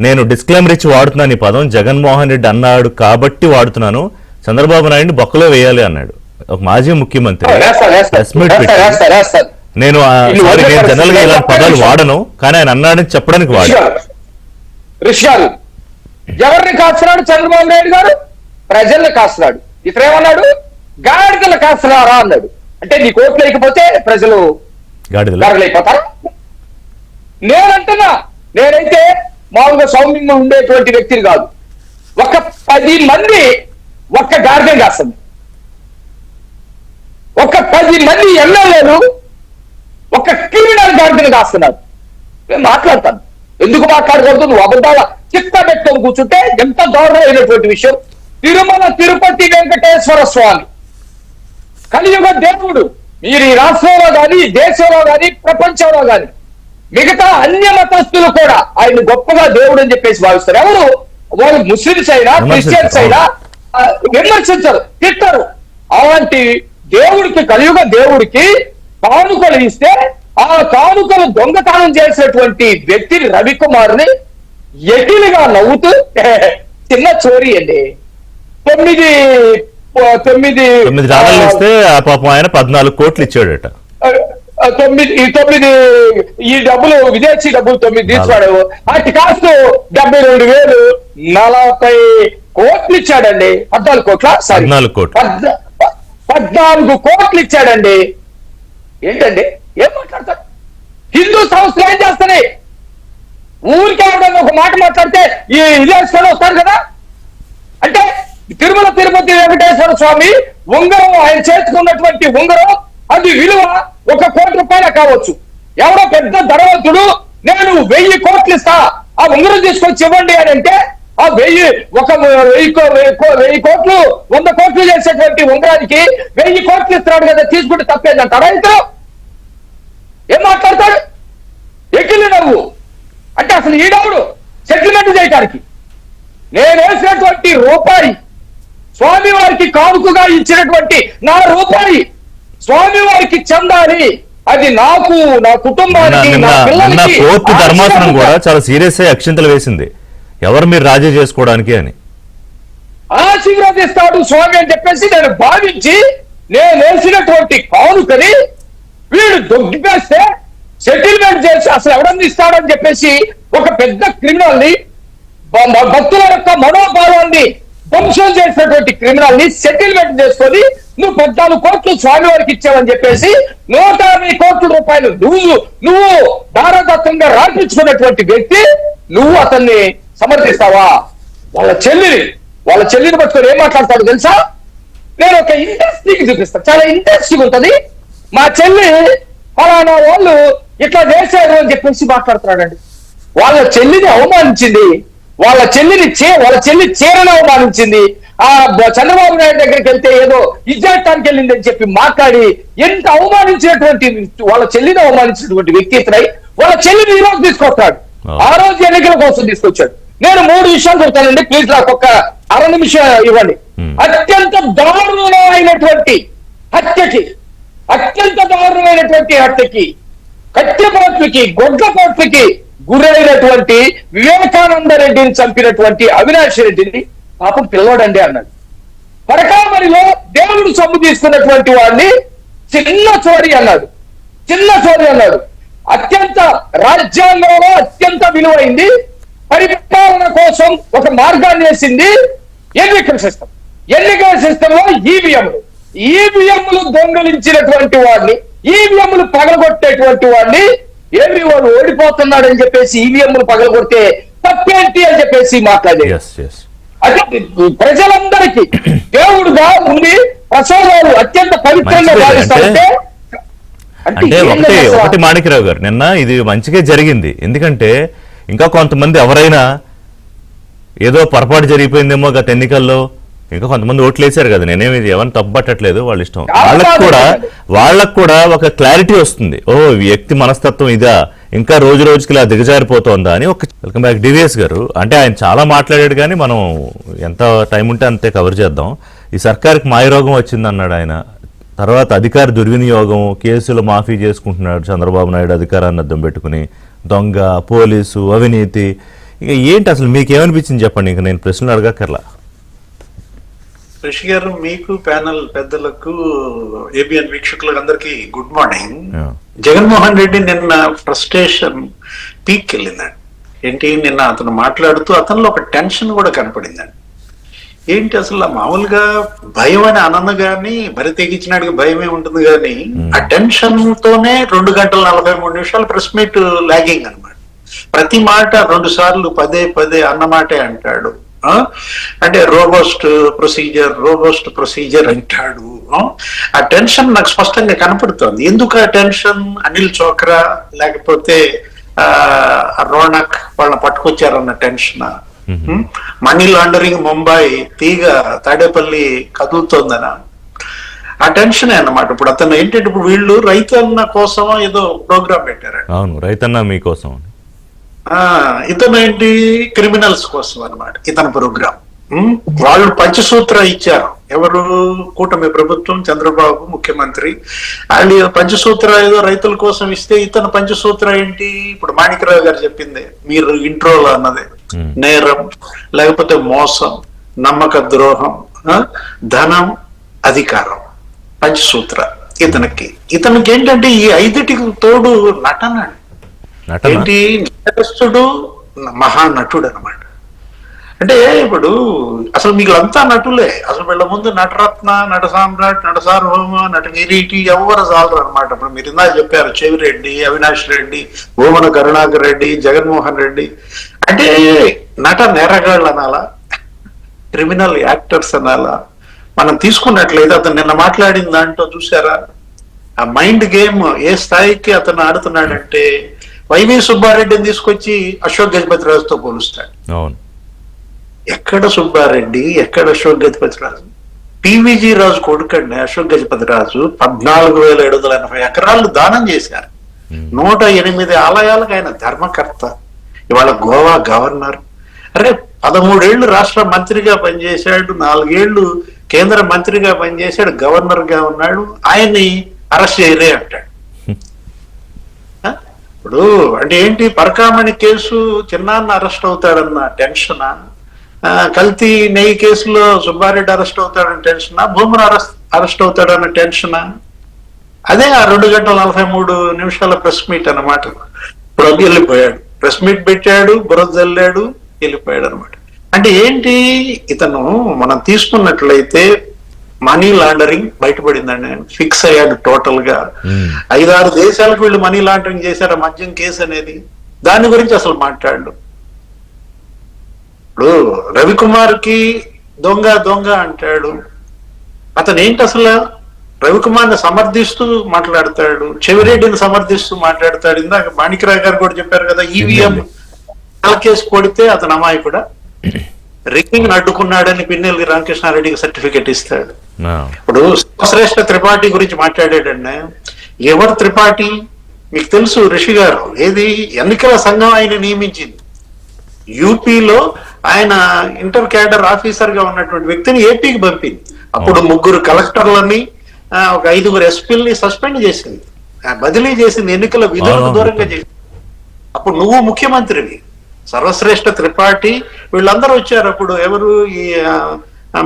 నేను డిస్క్లైమర్ ఇచ్చి వాడుతున్నాను ఈ పదం, జగన్మోహన్ రెడ్డి అన్నాడు కాబట్టి వాడుతున్నాను, చంద్రబాబు నాయుడిని బొక్కలో వేయాలి అన్నాడు ఒక మాజీ ముఖ్యమంత్రి. నేను జనరల్ గా ఇలాంటి పదాలు వాడను, కానీ ఆయన అన్నాడని చెప్పడానికి వాడాను. ఋషాలు ఎవరిని కాస్తున్నాడు చంద్రబాబు నాయుడు గారు? ప్రజల్ని కాస్తున్నాడు. ఇతరేమన్నాడు? గాడిదలు కాస్తున్నారా అన్నాడు. అంటే నీ కోట్లు లేకపోతే ప్రజలు గాడిదలైపోతారు. నేనంటున్నా, నేనైతే మామూలుగా సౌమ్యంగా ఉండేటువంటి వ్యక్తిని కాదు. ఒక 10 మంది ఒక్క గాడిద కాస్తుంది, ఒక 10 మంది ఎమ్మెల్యేలు ఒక క్రిమినల్ గాడిదని కాస్తున్నారు. నేను మాట్లాడతాను, ఎందుకు మాట్లాడకూడదు? నువ్వు అబద్ధాల చిత్త పెట్టుకొని కూర్చుంటే ఎంత దారుణమైనటువంటి విషయం. తిరుమల తిరుపతి వెంకటేశ్వర స్వామి కలియుగ దేవుడు. మీరు ఈ రాష్ట్రంలో కానీ, దేశంలో కానీ, ప్రపంచంలో కానీ మిగతా అన్య మతస్థులు కూడా ఆయన గొప్పగా దేవుడు అని చెప్పేసి భావిస్తారు. ఎవరు వాళ్ళు ముస్లిమ్స్ అయినా క్రిస్టియన్స్ అయినా విమర్శించరు, తిట్టరు. అలాంటి దేవుడికి, కలియుగ దేవుడికి కానుకలు ఇస్తే ఆ కానుకలు దొంగతనం చేసినటువంటి వ్యక్తిని, రవికుమార్ని ఎటిలుగా నవ్వుతూ చిన్న చోరీ అండి, 9 డాలర్లు ఇస్తే ఆ పాపం ఆయన 14 కోట్లు ఇచ్చాడట. 9 ఈ డబ్బులు, విదేశీ డబ్బులు 9 తీసుకున్నాడు. వాటి కాస్ట్ 72,000, 40 కోట్లు ఇచ్చాడండి. 14 కోట్ల, సారీ 14 కోట్లు ఇచ్చాడండి. ఏంటండి, ఏం మాట్లాడతారు? హిందూ సంస్థలు ఏం చేస్తాయి? ఊరికే ఎవడన్నా ఒక మాట మాట్లాడితే ఈ విదేశాలు వస్తారు కదా. అంటే తిరుమల తిరుపతి వెంకటేశ్వర స్వామి ఉంగరం, ఆయన చేసుకున్నటువంటి ఉంగరం, అది విలువ 1 కోటి రూపాయలు కావచ్చు. ఎవరో పెద్ద ధనవంతుడు నేను 1000 కోట్లు ఇస్తా, ఆ ఉంగరం తీసుకొచ్చి ఇవ్వండి అని అంటే ఆ 1000 కోట్లు 100 కోట్లు చేసేటువంటి ఉంగరానికి 1000 కోట్లు ఇస్తున్నాడు కదా, తీసుకుంటే తప్పేదంటారా? ఇతరు ఏం మాట్లాడతాడు? ఎక్కిలి నవ్వు. అంటే అసలు ఈడవుడు సెటిల్మెంట్ చేయడానికి నేను వేసినటువంటి రూపాయి, స్వామి వారికి కానుకగా ఇచ్చినటువంటి నా రూపాయి స్వామి వారికి చెందాలి. అది నాకు, నా కుటుంబానికి, నా పిల్లలకి. కోర్టు ధర్మాసనం కూడా చాలా సీరియస్ అయ్యి అక్షింతలు వేసింది, ఎవరు మీరు రాజీ చేసుకోవడానికి అని. ఆశీర్వదిస్తాడు స్వామి అని చెప్పేసి నేను భావించి నేను వేసినటువంటి కానుకని వీడు దొంగిపేస్తే సెటిల్మెంట్ చేసి అసలు ఎవడన్నా ఇస్తాడని చెప్పేసి ఒక పెద్ద క్రిమినల్ ని, భక్తుల యొక్క మనోభావాన్ని ధ్వంసం చేసినటువంటి క్రిమినల్ ని సెటిల్మెంట్ చేసుకొని నువ్వు 14 కోట్లు స్వామి వారికి ఇచ్చావని చెప్పేసి 150 కోట్ల రూపాయలు నువ్వు దారదత్తంగా రాపించుకున్నటువంటి వ్యక్తి, నువ్వు అతన్ని సమర్థిస్తావా? వాళ్ళ చెల్లిని పట్టుకొని ఏం మాట్లాడతాడు తెలుసా? నేను ఒక ఇంట్రెస్టింగ్ చూపిస్తాను, చాలా ఇంట్రెస్టింగ్ ఉంటది. మా చెల్లి ఫలానా వాళ్ళు ఇట్లా చేశారు అని చెప్పేసి మాట్లాడుతున్నాడండి. వాళ్ళ చెల్లిని అవమానించింది, వాళ్ళ చెల్లి చీరను అవమానించింది. ఆ చంద్రబాబు నాయుడు దగ్గరికి వెళ్తే ఏదో ఇజ్జాటానికి వెళ్ళింది అని చెప్పి మాట్లాడి ఎంత అవమానించినటువంటి, వాళ్ళ చెల్లిని అవమానించినటువంటి వ్యక్తి ఇతనై వాళ్ళ చెల్లిని ఈ రోజు తీసుకొస్తాడు. ఆ రోజు ఎన్నికల కోసం తీసుకొచ్చాడు. నేను 3 విషయాలు చెప్తానండి, ప్లీజ్ నాకు ఒక 1/2 నిమిషం ఇవ్వండి. అత్యంత దారుణమైనటువంటి హత్యకి, కట్టెపోట్లకి, గొడ్లపోట్లకి గురైనటువంటి వివేకానంద రెడ్డిని చంపినటువంటి అవినాష్ రెడ్డిని పాపం పిల్లవాడండి అన్నాడు. పరకామరిలో దేవుడు సొమ్ము తీసుకున్నటువంటి వాడిని చిన్న చోరీ అన్నాడు. అత్యంత రాజ్యాంగంలో అత్యంత విలువైంది, పరిపాలన కోసం ఒక మార్గాన్ని వేసింది ఎన్నికల సిస్టమ్ లో ఈవీఎంలు దొంగలించినటువంటి వాడిని, ఈవీఎంలు పగలగొట్టేటువంటి వాడిని, ఏమి వాడు ఓడిపోతున్నాడని చెప్పేసి ఈవీఎంలు పగలగొడితే తప్పేంటి అని చెప్పేసి మాట్లాడేది. అదే ప్రజలందరికీ దేవుడుగా ఉండి ప్రసాదాలు అత్యంత పవిత్రంగా భావిస్తారంటే అంటే ఒకటి మాణిక్యరావు గారు, నిన్న ఇది మంచిగా జరిగింది. ఎందుకంటే ఇంకా కొంతమంది ఎవరైనా ఏదో పొరపాటు జరిగిపోయిందేమో గత ఎన్నికల్లో, ఇంకా కొంతమంది ఓట్లు వేశారు కదా, నేనేమి ఎవరిని తప్పట్టట్లేదు, వాళ్ళ ఇష్టం. వాళ్ళకు కూడా ఒక క్లారిటీ వస్తుంది, ఓ వ్యక్తి మనస్తత్వం ఇదా, ఇంకా రోజు రోజుకి ఇలా దిగజారిపోతోందా అని. వెల్కమ్ బ్యాక్ డివిఎస్ గారు. అంటే ఆయన చాలా మాట్లాడాడు, కానీ మనం ఎంత టైం ఉంటే అంతే కవర్ చేద్దాం. ఈ సర్కార్కి మాయరోగం వచ్చిందన్నాడు ఆయన. తర్వాత అధికార దుర్వినియోగం, కేసులు మాఫీ చేసుకుంటున్నాడు చంద్రబాబు నాయుడు అధికారాన్ని అద్దం పెట్టుకుని, దొంగ, పోలీసు, అవినీతి. ఇక ఏంటి అసలు మీకేమనిపించింది చెప్పండి, ఇంక నేను ప్రశ్నలు అడగక్కర్లా. రిషి గారు, మీకు, ప్యానల్ పెద్దలకు, ఏబిఎన్ వీక్షకులకు అందరికీ గుడ్ మార్నింగ్. జగన్మోహన్ రెడ్డి నిన్న ఫ్రస్ట్రేషన్ పీక్ వెళ్ళిందండి. ఏంటి, నిన్న అతను మాట్లాడుతూ అతనిలో ఒక టెన్షన్ కూడా కనపడిందండి. ఏంటి అసలు మామూలుగా భయం అని అనను గాని, బరి తెగించినాడికి భయమే ఉంటుంది కానీ ఆ టెన్షన్ తోనే 2 గంటల 43 నిమిషాలు ప్రెస్ మీట్ లాగింగ్ అనమాట. ప్రతి మాట 2 సార్లు పదే అన్నమాటే అంటాడు. అంటే రోబోస్ట్ ప్రొసీజర్ అంటాడు. ఆ టెన్షన్ నాకు స్పష్టంగా కనపడుతోంది. ఎందుకు ఆ టెన్షన్? అనిల్ చోక్రా లేకపోతే రోనక్ వాళ్ళని పట్టుకొచ్చారన్న టెన్షన్, మనీ లాండరింగ్ ముంబై తీగ తాడేపల్లి కదులుతోందనా? ఆ టెన్షన్ అన్నమాట. ఇప్పుడు అతను ఏంటంటే ఇప్పుడు వీళ్ళు రైతన్న కోసం ఏదో ప్రోగ్రామ్ పెట్టారు. అవును, రైతన్న మీకోసం. ఇతను ఏంటి క్రిమినల్స్ కోసం అన్నమాట ఇతని ప్రోగ్రామ్. వాళ్ళు పంచసూత్ర ఇచ్చారు. ఎవరు? కూటమి ప్రభుత్వం, చంద్రబాబు ముఖ్యమంత్రి. వాళ్ళు పంచసూత్ర ఏదో రైతుల కోసం ఇస్తే ఇతను పంచసూత్ర ఏంటి ఇప్పుడు మాణిక్యరావు గారు చెప్పింది మీరు ఇంట్రోలో అన్నదే, నేరం, లేకపోతే మోసం, నమ్మక ద్రోహం, ధనం, అధికారం, పంచసూత్ర ఇతనికి ఏంటంటే ఈ ఐదుటికి తోడు నటన. ఏంటి? నేరస్తుడు, మహానటుడు అనమాట. అంటే ఇప్పుడు అసలు మీకు అంతా నటులే. అసలు వీళ్ళ ముందు నటరత్న, నట సామ్రాట్, నట సార్వభౌమ, నట కిరీటి ఎవరు చాలరు అనమాట. ఇప్పుడు మీరు ఇందాక చెప్పారు చెవిరెడ్డి, అవినాష్ రెడ్డి, భూమన కరుణాకర్ రెడ్డి, జగన్మోహన్ రెడ్డి. అంటే నట నేరగాళ్ళు అనాలా, క్రిమినల్ యాక్టర్స్ అనాలా? మనం తీసుకున్నట్లయితే అతను నిన్న మాట్లాడిన దాంట్లో చూసారా ఆ మైండ్ గేమ్ ఏ స్థాయికి అతను ఆడుతున్నాడంటే వైవి సుబ్బారెడ్డిని తీసుకొచ్చి అశోక్ గజపతి రాజుతో పోలుస్తాడు. అవును. ఎక్కడ సుబ్బారెడ్డి, ఎక్కడ అశోక్ గజపతి రాజు? పివిజి రాజు కొడుకండి అశోక్ గజపతి రాజు 14,780 ఎకరాలు దానం చేశారు. 108 ఆలయాలకు ఆయన ధర్మకర్త. ఇవాళ గోవా గవర్నర్. అరే 13 ఏళ్లు రాష్ట్ర మంత్రిగా పనిచేశాడు, 4 ఏళ్లు కేంద్ర మంత్రిగా పనిచేశాడు, గవర్నర్ గా ఉన్నాడు. ఆయన్ని అరెస్ట్ చేయలే అంటాడు. ఇప్పుడు అంటే ఏంటి? పరకామణి కేసు చిన్నాన్న అరెస్ట్ అవుతాడన్న టెన్షనా? కల్తీ నెయ్యి కేసులో సుబ్బారెడ్డి అరెస్ట్ అవుతాడన్న టెన్షనా? భూమన అరెస్ట్ అవుతాడన్న టెన్షనా? అదే ఆ 2 గంటల 43 నిమిషాల ప్రెస్ మీట్ అన్నమాట. ఇప్పుడు అది వెళ్ళిపోయాడు, ప్రెస్ మీట్ పెట్టాడు, బురద జల్లాడు, వెళ్ళిపోయాడు అనమాట. అంటే ఏంటి? ఇతను మనం తీసుకున్నట్లయితే మనీ లాండరింగ్ బయటపడిందండి. ఫిక్స్ అయ్యాడు టోటల్ గా. 5-6 దేశాలకు వీళ్ళు మనీ లాండరింగ్ చేశారు మద్యం కేసు అనేది. దాని గురించి అసలు మాట్లాడు. ఇప్పుడు రవికుమార్ కి దొంగ దొంగ అంటాడు. అతను ఏంటి అసలు? రవికుమార్ ని సమర్థిస్తూ మాట్లాడతాడు, చెవిరెడ్డిని సమర్థిస్తూ మాట్లాడతాడు. ఇందాక మాణిక్యరావు గారు కూడా చెప్పారు కదా, ఈవీఎం కేసు కొడితే అతను అమాయకుడా, రిగ్గింగ్ అడ్డుకున్నాడని పిన్నెల్లి రామకృష్ణారెడ్డికి సర్టిఫికెట్ ఇస్తాడు. ఇప్పుడు శ్రేష్ఠ త్రిపాఠి గురించి మాట్లాడాడండి. ఎవరు త్రిపాఠి? మీకు తెలుసు రిషి గారు. ఏది? ఎన్నికల సంఘం ఆయన నియమించింది. యూపీలో ఆయన ఇంటర్ క్యాడర్ ఆఫీసర్ గా ఉన్నటువంటి వ్యక్తిని ఏపీకి పంపింది. అప్పుడు 3 కలెక్టర్లని, ఒక 5 ఎస్పీలని సస్పెండ్ చేసింది, బదిలీ చేసింది, ఎన్నికల విధులకు దూరంగా చేసింది. అప్పుడు నువ్వు ముఖ్యమంత్రివి. సర్వశ్రేష్ఠ త్రిపాఠి వీళ్ళందరూ వచ్చారు. అప్పుడు ఎవరు? ఈ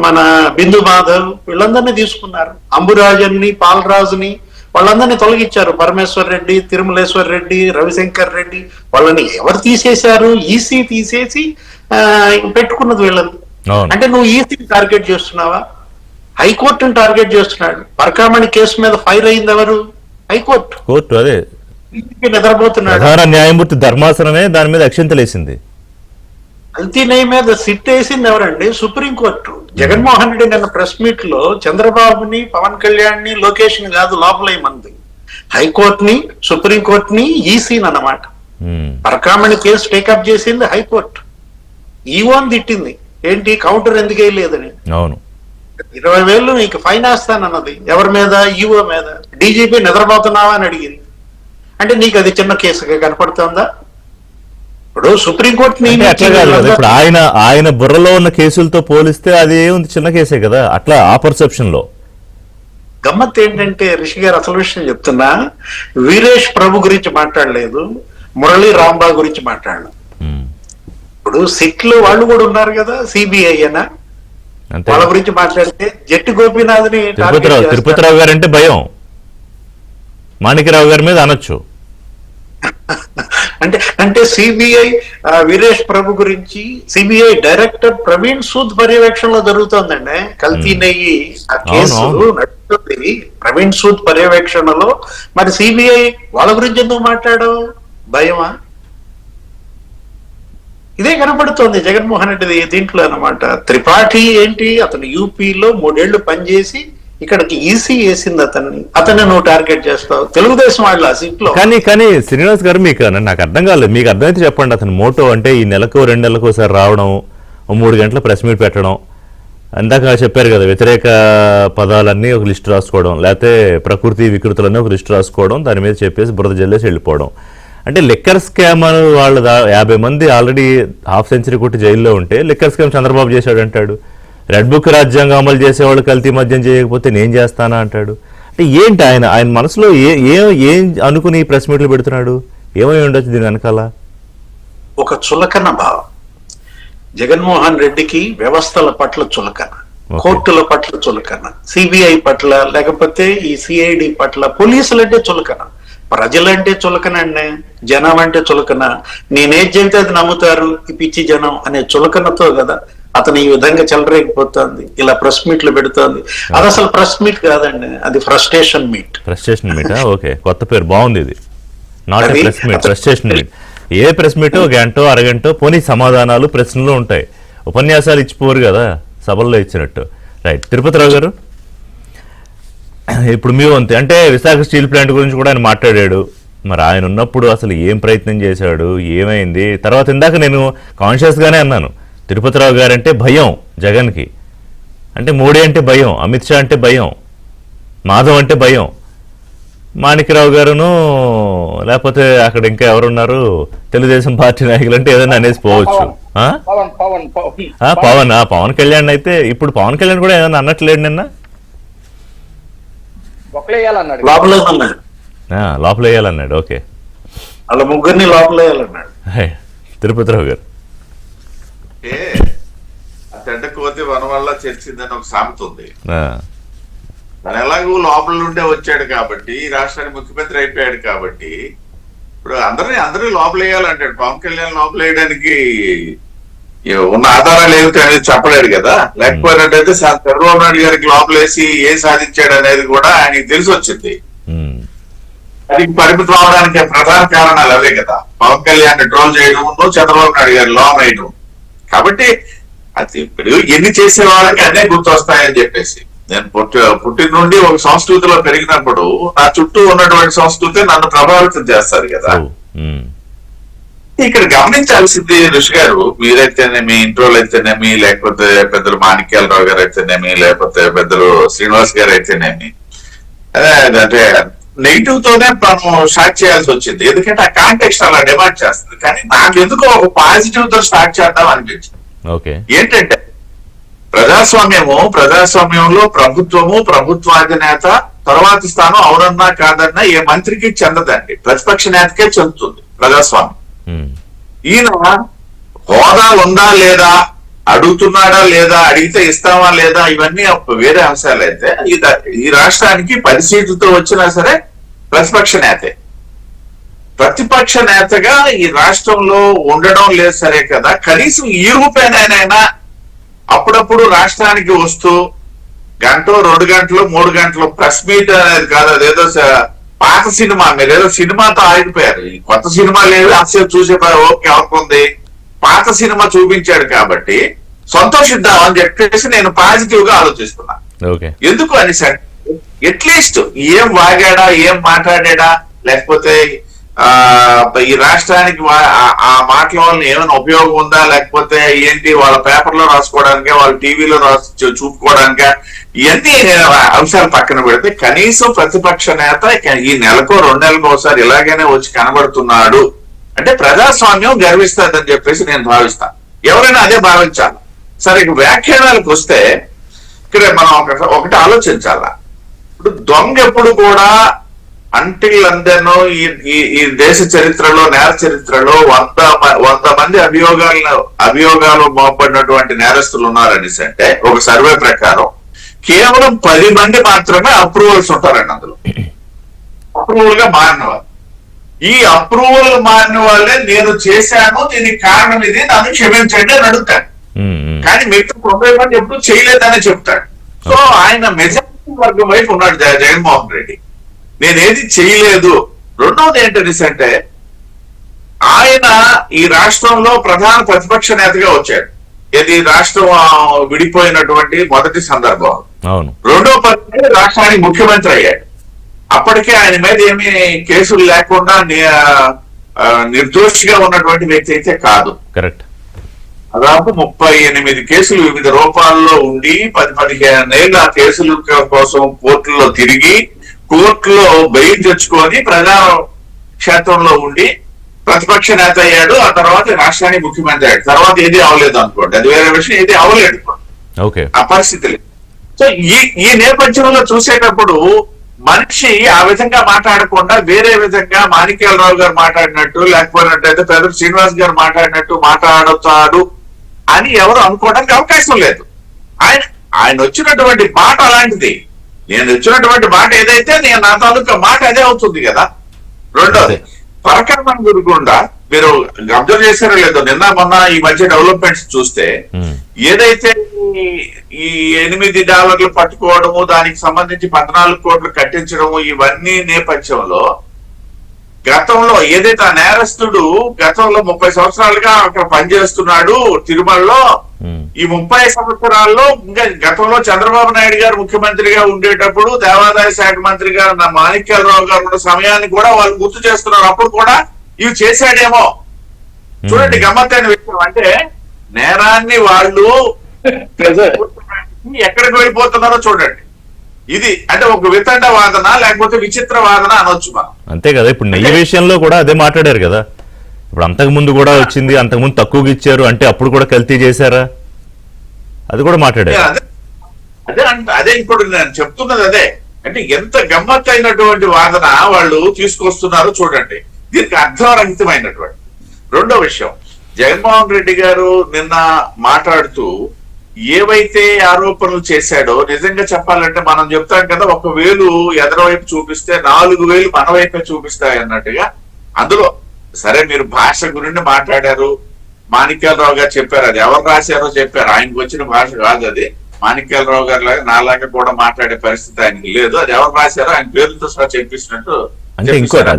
మన బిందు మాధవ్ వీళ్ళందరినీ తీసుకున్నారు. అంబురాజన్ని, పాలరాజుని వాళ్ళందరినీ తొలగించారు. పరమేశ్వర్ రెడ్డి, తిరుమలేశ్వర్ రెడ్డి, రవిశంకర్ రెడ్డి వాళ్ళని ఎవరు తీసేశారు? ఈసీ తీసేసి పెట్టుకున్నది వీళ్ళని. అంటే నువ్వు ఈసీని టార్గెట్ చేస్తున్నావా? హైకోర్టును టార్గెట్ చేస్తున్నాడు. పరకామణి కేసు మీద ఫైర్ అయింది ఎవరు? హైకోర్టు. అదే నిద్రపోతున్నాడు. ప్రధాన న్యాయమూర్తి ధర్మాసనమే దాని మీద అక్షింతలేసింది. కల్తీ నెయ్యి మీద సిట్ వేసింది ఎవరండి? సుప్రీంకోర్టు. జగన్మోహన్ రెడ్డి నిన్న ప్రెస్ మీట్ లో చంద్రబాబుని, పవన్ కళ్యాణ్ ని, లోకేష్ ని కాదు లోపలేమంది, హైకోర్టుని, సుప్రీంకోర్టుని, ఈసీని అన్నమాట. పరకామణి కేసు టేకప్ చేసింది హైకోర్టు. ఈవోని తిట్టింది. ఏంటి? కౌంటర్ ఎందుకు వేయలేదని. అవును. 20,000 నీకు ఫైన్ వేస్తానన్నది. ఎవరి మీద? ఈవో మీద. డీజీపీ నిద్రపోతున్నావా అని అడిగింది. అంటే నీకు అది చిన్న కేసుగా కనపడుతుందా? ఇప్పుడు సుప్రీంకోర్టు ఇప్పుడు ఆయన బుర్రలో ఉన్న కేసులతో పోలిస్తే అది ఏముంది, చిన్న కేసే కదా. అట్లా ఆ పర్సెప్షన్ లో గమ్మత్ ఏంటంటే రిషి గారు అసలు విషయం చెప్తున్నా, వీరేష్ ప్రభు గురించి మాట్లాడలేదు, మురళీ రాంబా గురించి మాట్లాడలేదు. ఇప్పుడు సిట్లు వాళ్ళు కూడా ఉన్నారు కదా, సిబిఐ అనా, వాళ్ళ గురించి మాట్లాడితే జట్టి గోపీనాథ్ని తిరుపతిరావు గారు అంటే భయం, మాణిక్యరావు గారి మీద అనొచ్చు. అంటే సిబిఐ వీరేష్ ప్రభు గురించి సిబిఐ డైరెక్టర్ ప్రవీణ్ సూద్ పర్యవేక్షణలో జరుగుతోందండి కల్తీ నెయ్యి ఆ కేసు నడుస్తుంది. ప్రవీణ్ సూద్ పర్యవేక్షణలో మరి సిబిఐ వాళ్ళ గురించి ఎందుకు మాట్లాడవు? భయమా? ఇదే కనపడుతోంది జగన్మోహన్ రెడ్డి దీంట్లో అన్నమాట. త్రిపాఠి ఏంటి? అతను యూపీలో 3 ఏళ్లు పనిచేసి ఇక్కడికి ఈసీ వేసింది అతన్ని నువ్వు టార్గెట్ చేస్తావు. తెలుగుదేశం వాళ్ళ సీట్ లో. కానీ శ్రీనివాస్ గారు మీకు నాకు అర్థం కాలేదు. మీకు అర్థమైతే చెప్పండి. అతను మోటో అంటే ఈ నెలకు 2 నెలలకు ఒకసారి రావడం, 3 గంటల ప్రెస్ మీట్ పెట్టడం, ఇందాక చెప్పారు కదా, వ్యతిరేక పదాలన్నీ ఒక లిస్ట్ రాసుకోవడం, లేకపోతే ప్రకృతి వికృతులన్నీ ఒక లిస్ట్ రాసుకోవడం, దాని మీద చెప్పేసి బురద జల్లేసి వెళ్ళిపోవడం. అంటే లిక్కర్ స్కామ్ అని వాళ్ళు 50 మంది ఆల్రెడీ హాఫ్ సెంచరీ కొట్టి జైల్లో ఉంటే లిక్కర్ స్కామ్ చంద్రబాబు చేశాడు అంటాడు. రెడ్ బుక్ రాజ్యాంగం అమలు చేసేవాళ్ళు కల్తీ మద్యం చేయకపోతే నేను చేస్తానా అంటాడు. అంటే ఏంటి ఆయన మనసులో ఏం అనుకుని ప్రెస్ మీట్లు పెడుతున్నాడు? ఏమై ఉండొచ్చు దీని వెనకాల? ఒక చులకన భావం. జగన్మోహన్ రెడ్డికి వ్యవస్థల పట్ల చులకన, కోర్టుల పట్ల చులకన, సిబిఐ పట్ల, లేకపోతే ఈ సిఐడి పట్ల, పోలీసులంటే చులకన, ప్రజలంటే చులకన అండి, జనం అంటే చులకన. నేనేం చెబితే అది నమ్ముతారు ఈ పిచ్చి జనం అనే చులకనతో కదా అతను ఈ విధంగా చెలరేగిపోతుంది, ఇలా ప్రెస్ మీట్లు పెడుతోంది. అది అసలు ప్రెస్ మీట్ కాదండి, అది frustration meet. Frustration meet, okay, కొత్త పేరు బాగుంది ఇది. Not a press meet, frustration meet. A press మీటో గంటో అరగంటో పోనీ సమాధానాలు ప్రశ్నలు ఉంటాయి, ఉపన్యాసాలు ఇచ్చిపోరు కదా సభల్లో ఇచ్చినట్టు. రైట్. తిరుపతిరావు గారు, ఇప్పుడు మీ వంతు అంటే విశాఖ స్టీల్ ప్లాంట్ గురించి కూడా ఆయన మాట్లాడాడు. మరి ఆయన ఉన్నప్పుడు అసలు ఏం ప్రయత్నం చేశాడు, ఏమైంది? తర్వాత ఇందాక నేను కాన్షియస్గానే అన్నాను, తిరుపతిరావు గారు అంటే భయం జగన్కి, అంటే మోడీ అంటే భయం, అమిత్ షా అంటే భయం, మాధవ్ అంటే భయం, మాణిక్యరావు గారును లేకపోతే అక్కడ ఇంకా ఎవరున్నారు తెలుగుదేశం పార్టీ నాయకులు అంటే ఏదైనా అనేసి పోవచ్చు. పవన్ కళ్యాణ్ అయితే ఇప్పుడు పవన్ కళ్యాణ్ కూడా ఏదైనా అన్నట్లేడు నిన్న, లోపల వేయాలన్నాడు. ఓకే, వాళ్ళ ముగ్గురిని లోపల వేయాలన్నాడు తిరుపతిరావు గారు. తెడ్డకోతే వన వల్ల చర్చిందని ఒక సామెత ఉంది. తను ఎలాగూ లోపల నుండే వచ్చాడు కాబట్టి, ఈ రాష్ట్రానికి ముఖ్యమంత్రి అయిపోయాడు కాబట్టి ఇప్పుడు అందరూ లోపల వేయాలంటాడు. పవన్ కళ్యాణ్ లోపల వేయడానికి ఉన్న ఆధారాలు ఏమిటి అనేది చెప్పలేడు కదా. లేకపోయినట్టయితే చంద్రబాబు నాయుడు గారికి లోపలేసి ఏం సాధించాడు అనేది కూడా ఆయనకి తెలిసి వచ్చింది. అది పరిమితం అవడానికి ప్రధాన కారణాలు అవే కదా, పవన్ కళ్యాణ్ ట్రోల్ చేయడం, చంద్రబాబు నాయుడు గారు లోన్ వేయడం. కాబట్టి అది ఇప్పుడు ఎన్ని చేసే వాళ్ళకి అదే గుర్తొస్తాయని చెప్పేసి, నేను పుట్టిన నుండి ఒక సంస్కృతిలో పెరిగినప్పుడు నా చుట్టూ ఉన్నటువంటి సంస్కృతి నన్ను ప్రభావితం చేస్తారు కదా. ఇక్కడ గమనించాల్సింది ఋషి గారు, మీరైతేనేమి, ఇంట్రోలు అయితేనేమి, లేకపోతే పెద్దలు మాణిక్యాలరావు గారు అయితేనేమి, లేకపోతే పెద్దలు శ్రీనివాస్ గారు అయితేనేమి, అంటే నెగిటివ్ తోనే మనం స్టార్ట్ చేయాల్సి వచ్చింది. ఎందుకంటే ఆ కాంటెక్స్ట్ అలా డిమాండ్ చేస్తుంది. కానీ నాకు ఎందుకో ఒక పాజిటివ్ తో స్టార్ట్ చేద్దాం అనిపించింది. ఏంటంటే ప్రజాస్వామ్యంలో ప్రభుత్వము, ప్రభుత్వాధినేత తర్వాతి స్థానం అవునన్నా కాదన్నా ఏ మంత్రికి చెందదండి, ప్రతిపక్ష నేతకే చెందుతుంది ప్రజాస్వామ్యం. ఈయన హోదా ఉందా లేదా, అడుగుతున్నాడా లేదా, అడిగితే ఇస్తావా లేదా, ఇవన్నీ వేరే అంశాలు. అయితే ఈ రాష్ట్రానికి 10 సీట్లతో వచ్చినా సరే ప్రతిపక్ష నేతే. ప్రతిపక్ష నేతగా ఈ రాష్ట్రంలో ఉండడం లేదు సరే కదా, కనీసం ఈ రూపేనైనా అప్పుడప్పుడు రాష్ట్రానికి వస్తూ గంటో 2 గంటలు 3 గంటలు ప్రెస్ మీట్ అనేది కాదు, అదేదో పాత సినిమా. మీరేదో సినిమాతో ఆగిపోయారు, కొత్త సినిమా లేదు, అసలు చూసే ఓకే అవుతుంది. పాత సినిమా చూపించాడు కాబట్టి సంతోషిద్దామని చెప్పేసి నేను పాజిటివ్ గా ఆలోచిస్తున్నా. ఎందుకు అని సార్, అట్లీస్ట్ ఏం వాగాడా, ఏం మాట్లాడా, లేకపోతే ఈ రాష్ట్రానికి ఆ మాటల వల్ల ఏమైనా ఉపయోగం ఉందా, లేకపోతే ఏంటి వాళ్ళ పేపర్లో రాసుకోవడానికే, వాళ్ళ టీవీలో చూపుకోవడానికే, ఇవన్నీ అంశాలు పక్కన పెడితే కనీసం ప్రతిపక్ష నేత ఈ నెలకో 2 నెలలకు ఒకసారి ఇలాగైనా వచ్చి కనబడుతున్నాడు అంటే ప్రజాస్వామ్యం గర్విస్తుందని చెప్పేసి నేను భావిస్తాను. ఎవరైనా అదే భావించాలి. సరే, వ్యాఖ్యానాలకు వస్తే ఇక్కడ మనం ఒకటి ఆలోచించాలా. ఇప్పుడు దొంగ ఎప్పుడు కూడా అంటిల్ అందరినో ఈ దేశ చరిత్రలో, నేర చరిత్రలో 100 మంది అభియోగాలు మోపడినటువంటి నేరస్తులు ఉన్నారనేసి అంటే ఒక సర్వే ప్రకారం కేవలం 10 మంది మాత్రమే అప్రూవల్స్ ఉంటారండి. అందులో అప్రూవల్ గా మారిన వాళ్ళు, ఈ అప్రూవల్ మారిన వాళ్ళే నేను చేశాను, దీనికి కారణం ఇది, నన్ను క్షమించండి అని అడుగుతాడు. కానీ మిగతా 90 మంది ఎప్పుడు చేయలేదని చెప్తాడు. సో ఆయన మెజారిటీ వర్గం వైపు ఉన్నాడు జగన్మోహన్ రెడ్డి, నేనేది చేయలేదు. రెండవది ఏంటంటే ఆయన ఈ రాష్ట్రంలో ప్రధాన ప్రతిపక్ష నేతగా వచ్చాడు. ఇది రాష్ట్రం విడిపోయినటువంటి మొదటి సందర్భం. రెండో పద్ధతి రాష్ట్రానికి ముఖ్యమంత్రి అయ్యాడు. అప్పటికే ఆయన మీద ఏమీ కేసులు లేకుండా నిర్దోషిగా ఉన్నటువంటి వ్యక్తి అయితే కాదు. కరెక్ట్. దాదాపు 38 కేసులు వివిధ రూపాల్లో ఉండి 10-15 ఏళ్ళు ఆ కేసుల కోసం కోర్టులో తిరిగి కోర్టులో బెయిల్ తెచ్చుకొని ప్రజా క్షేత్రంలో ఉండి ప్రతిపక్ష నేత అయ్యాడు. ఆ తర్వాత రాష్ట్రానికి ముఖ్యమంత్రి అయ్యాడు. తర్వాత ఏది అవ్వలేదు అనుకోండి, అది వేరే విషయం. ఏది అవ్వలేదు ఓకే, ఆ పరిస్థితి లేదు. సో ఈ నేపథ్యంలో చూసేటప్పుడు మనిషి ఆ విధంగా మాట్లాడకుండా వేరే విధంగా మాణిక్యాలరావు గారు మాట్లాడినట్టు, లేకపోయినట్టయితే పెద్ద శ్రీనివాస్ గారు మాట్లాడినట్టు మాట్లాడతాడు అని ఎవరు అనుకోవడానికి అవకాశం లేదు. ఆయన వచ్చినటువంటి మాట అలాంటిది. నేను వచ్చినటువంటి మాట ఏదైతే నేను నా తాలూకా మాట అదే అవుతుంది కదా. రెండోది పరకర్మం గురుకుండా మీరు అబ్జర్వ్ చేశారో లేదో, నిన్న మొన్న ఈ మధ్య డెవలప్మెంట్స్ చూస్తే ఏదైతే ఈ $8 పట్టుకోవడము, దానికి సంబంధించి 14 కోట్లు కట్టించడము, ఇవన్నీ నేపథ్యంలో గతంలో ఏదైతే ఆ నేరస్తుడు గతంలో 30 సంవత్సరాలుగా అక్కడ పనిచేస్తున్నాడు తిరుమలలో, ఈ 30 సంవత్సరాల్లో ఇంకా గతంలో చంద్రబాబు నాయుడు గారు ముఖ్యమంత్రిగా ఉండేటప్పుడు దేవాదాయ శాఖ మంత్రిగా మాణిక్యాలరావు గారు ఉన్న సమయాన్ని కూడా వాళ్ళు గుర్తు చేస్తున్నారు. అప్పుడు కూడా ఇవి చేశాడేమో. చూడండి గమ్మత్తైన విషయం అంటే, నేరాన్ని వాళ్ళు ఎక్కడికి వెళ్ళిపోతున్నారో చూడండి. ఇది అంటే ఒక వితండ వాదన లేకపోతే విచిత్ర వాదన అనొచ్చు మనం. అంతే కదా. ఇప్పుడు నెయ్యి విషయంలో కూడా అదే మాట్లాడారు కదా. ఇప్పుడు అంతకు ముందు కూడా వచ్చింది, అంతకుముందు తక్కువగా ఇచ్చారు అంటే అప్పుడు కూడా కల్తీ చేశారా, అది కూడా మాట్లాడారు. అదే ఇప్పుడు నేను చెప్తున్నది అదే. అంటే ఎంత గమ్మత్తైనటువంటి వాదన వాళ్ళు తీసుకొస్తున్నారో చూడండి. దీనికి అర్థరహితమైనటువంటి. రెండో విషయం, జగన్మోహన్ రెడ్డి గారు నిన్న మాట్లాడుతూ ఏవైతే ఆరోపణలు చేశాడో, నిజంగా చెప్పాలంటే మనం చెప్తాం కదా, 1,000 ఎదరవైపు చూపిస్తే 4,000 మన వైపే చూపిస్తాయి అన్నట్టుగా. అందులో సరే మీరు భాష గురించి మాట్లాడారు, మాణిక్యాలరావు గారు చెప్పారు, అది ఎవరు రాశారో చెప్పారు. ఆయనకు వచ్చిన భాష కాదు అది. మాణిక్యాలరావు గారు లాగా నాలాగా కూడా మాట్లాడే పరిస్థితి ఆయనకి లేదు. అది ఎవరు రాశారో ఆయన పేరుతో సహా చెప్పిస్తున్నట్టు. అంటే ఇంకోటి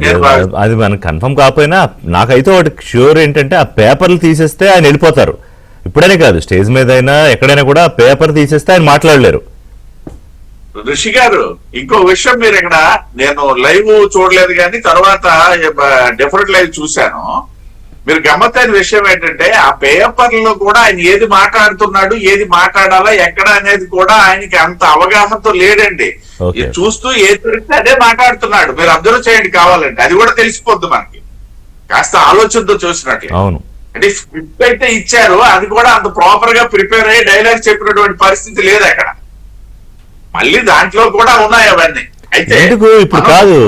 అది మనకు కన్ఫర్మ్ కాకపోయినా నాకైతే ఒకటి ష్యూర్ ఏంటంటే, ఆ పేపర్లు తీసేస్తే ఆయన వెళ్ళిపోతారు. ఇప్పుడనే కాదు, స్టేజ్ మీద అయినా ఎక్కడైనా కూడా పేపర్ తీసేస్తే ఆయన మాట్లాడలేరు. ఋషి గారు ఇంకో విషయం, మీరు ఇక్కడ నేను లైవ్ చూడలేదు కానీ తర్వాత డిఫరెంట్ లైవ్ చూశాను. మీరు గమ్మత్తైన విషయం ఏంటంటే, ఆ పేపర్లో కూడా ఆయన ఏది మాట్లాడుతున్నాడు, ఏది మాట్లాడాలా, ఎక్కడ అనేది కూడా ఆయనకి అంత అవగాహనతో లేడండి. చూస్తూ ఏది దొరికితే అదే మాట్లాడుతున్నాడు. మీరు అబ్జర్వ్ చేయండి కావాలంటే, అది కూడా తెలిసిపోద్ది మనకి కాస్త ఆలోచనతో చూసినట్లు. అవును, అంటే స్క్రిప్ట్ అయితే ఇచ్చారు, అది కూడా అంత ప్రాపర్ గా ప్రిపేర్ అయ్యి డైలాగ్ చెప్పినటువంటి పరిస్థితి లేదు అక్కడ. మళ్ళీ దాంట్లో కూడా ఉన్నాయి అవన్నీ. అయితే ఎందుకు ఇప్పుడు కాదు,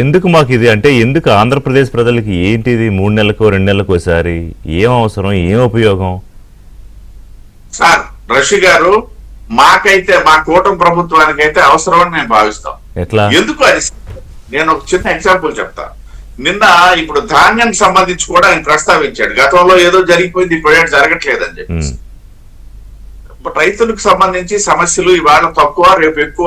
ఎందుకు మాకు ఇది అంటే, ఎందుకు ఆంధ్రప్రదేశ్ ప్రజలకి ఏంటిది 3 నెలలకు 2 నెలలకు ఒకసారి, ఏం అవసరం, ఏం ఉపయోగం? సార్ రషి గారు, మాకైతే మా కూటమి ప్రభుత్వానికి అయితే అవసరం అని మేము భావిస్తాం. ఎట్లా? ఎందుకు అది నేను ఒక చిన్న ఎగ్జాంపుల్ చెప్తా. నిన్న ఇప్పుడు ధాన్యానికి సంబంధించి కూడా ఆయన ప్రస్తావించాడు. గతంలో ఏదో జరిగిపోయింది, ఇప్పుడు ఏం జరగట్లేదని చెప్పి. రైతులకు సంబంధించి సమస్యలు ఇవాళ తక్కువ, రేపు ఎక్కువ,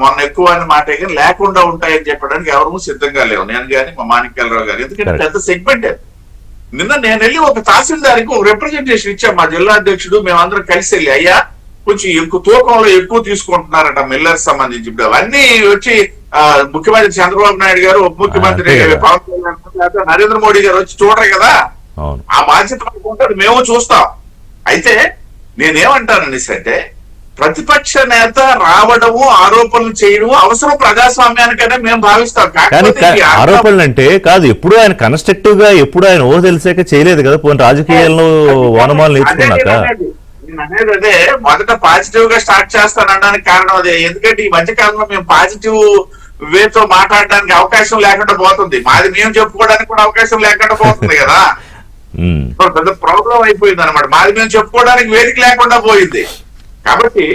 మొన్న ఎక్కువ అని మాట కానీ లేకుండా ఉంటాయని చెప్పడానికి ఎవరు సిద్ధంగా లేవు. నేను కానీ మా మాణిక్యాలరావు గారు. ఎందుకంటే పెద్ద సెగ్మెంట్. నిన్న నేను వెళ్ళి ఒక తహసీల్దార్కి ఒక రిప్రజెంటేషన్ ఇచ్చాం. మా జిల్లా అధ్యక్షుడు మేమందరం కలిసి వెళ్ళి, అయ్యా కొంచెం ఎక్కువ తూకంలో ఎక్కువ తీసుకుంటున్నారట మిల్లర్స్ సంబంధించి. ఇప్పుడు అవన్నీ వచ్చి ముఖ్యమంత్రి చంద్రబాబు నాయుడు గారు, ఉప ముఖ్యమంత్రి పవన్ కళ్యాణ్, నరేంద్ర మోడీ గారు వచ్చి చూడరు కదా. ఆ బాధ్యత అనుకుంటారు, మేము చూస్తాం. అయితే నేనేమంటాననేసి అంటే, ప్రతిపక్ష నేత రావడము, ఆరోపణలు చేయడము అవసరం ప్రజాస్వామ్యానికనే మేము భావిస్తాం. కానీ ఆరోపణలు అంటే కాదు, ఎప్పుడు ఆయన కన్స్ట్రక్టివ్ గా ఎప్పుడు ఆయన తెలిసాక చేయలేదు కదా. పోనీ రాజకీయాల్లో వనమాలు నేర్చుకున్నాక అనేది అదే మొదట పాజిటివ్ గా స్టార్ట్ చేస్తానడానికి కారణం అదే. ఎందుకంటే ఈ మధ్య కాలంలో మేము పాజిటివ్ వేతో మాట్లాడడానికి అవకాశం లేకుండా పోతుంది. మాది మేము చెప్పుకోవడానికి కూడా అవకాశం లేకుండా పోతుంది కదా. పెద్ద ప్రాబ్లం అయిపోయింది అనమాట. మాది మేము చెప్పుకోవడానికి వేదిక లేకుండా పోయింది. కాబట్టి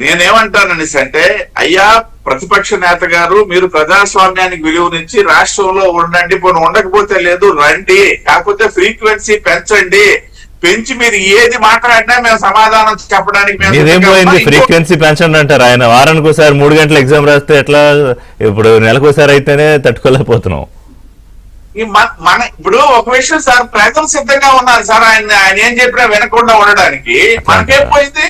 నేనేమంటాననేసి అంటే, అయ్యా ప్రతిపక్ష నేత గారు, మీరు ప్రజాస్వామ్యానికి విలువనిచ్చి రాష్ట్రంలో ఉండండి, పోనీ ఉండకపోతే లేదు రండి, కాకపోతే ఫ్రీక్వెన్సీ పెంచండి, పెంచి మీరు ఏది మాట్లాడినా మేము సమాధానం చెప్పడానికి. ఫ్రీక్వెన్సీ పెంచండి అంటారు ఆయన. వారానికి ఒకసారి 3 గంటల ఎగ్జామ్ రాస్తే ఎట్లా? ఇప్పుడు నెలకోసారి అయితేనే తట్టుకోలేకపోతున్నాం. మన ఇప్పుడు ఒక విషయం సార్, ప్రజలు సిద్ధంగా ఉన్నారు సార్ ఆయన ఏం చెప్పినా వినకుండా ఉండడానికి. మనకేం పోయింది?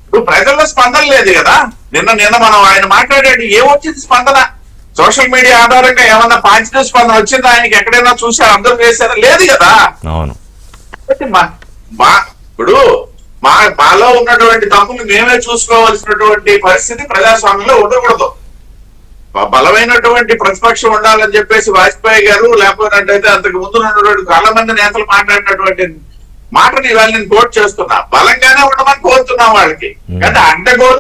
ఇప్పుడు ప్రజల్లో స్పందన లేదు కదా. నిన్న మనం ఆయన మాట్లాడాడు, ఏమొచ్చింది స్పందన? సోషల్ మీడియా ఆధారంగా ఏమన్నా పాజిటివ్ స్పందన వచ్చిందా? ఆయనకి ఎక్కడైనా చూసారు, అందరూ చేశారా? లేదు కదా. అవును. ఇప్పుడు మాలో ఉన్నటువంటి తప్పులు మేమే చూసుకోవాల్సినటువంటి పరిస్థితి ప్రజాస్వామ్యంలో ఉండకూడదు. బలమైనటువంటి ప్రతిపక్షం ఉండాలని చెప్పేసి వాజ్పేయి గారు, లేకపోతే అంతకు ముందు ఉన్నటువంటి చాలా మంది నేతలు మాట్లాడినటువంటి మాటని ఇవాళ నేను కోట్ చేస్తున్నా. బలంగానే ఉండమని కోరుతున్నాం వాళ్ళకి, కానీ అడ్డగోలు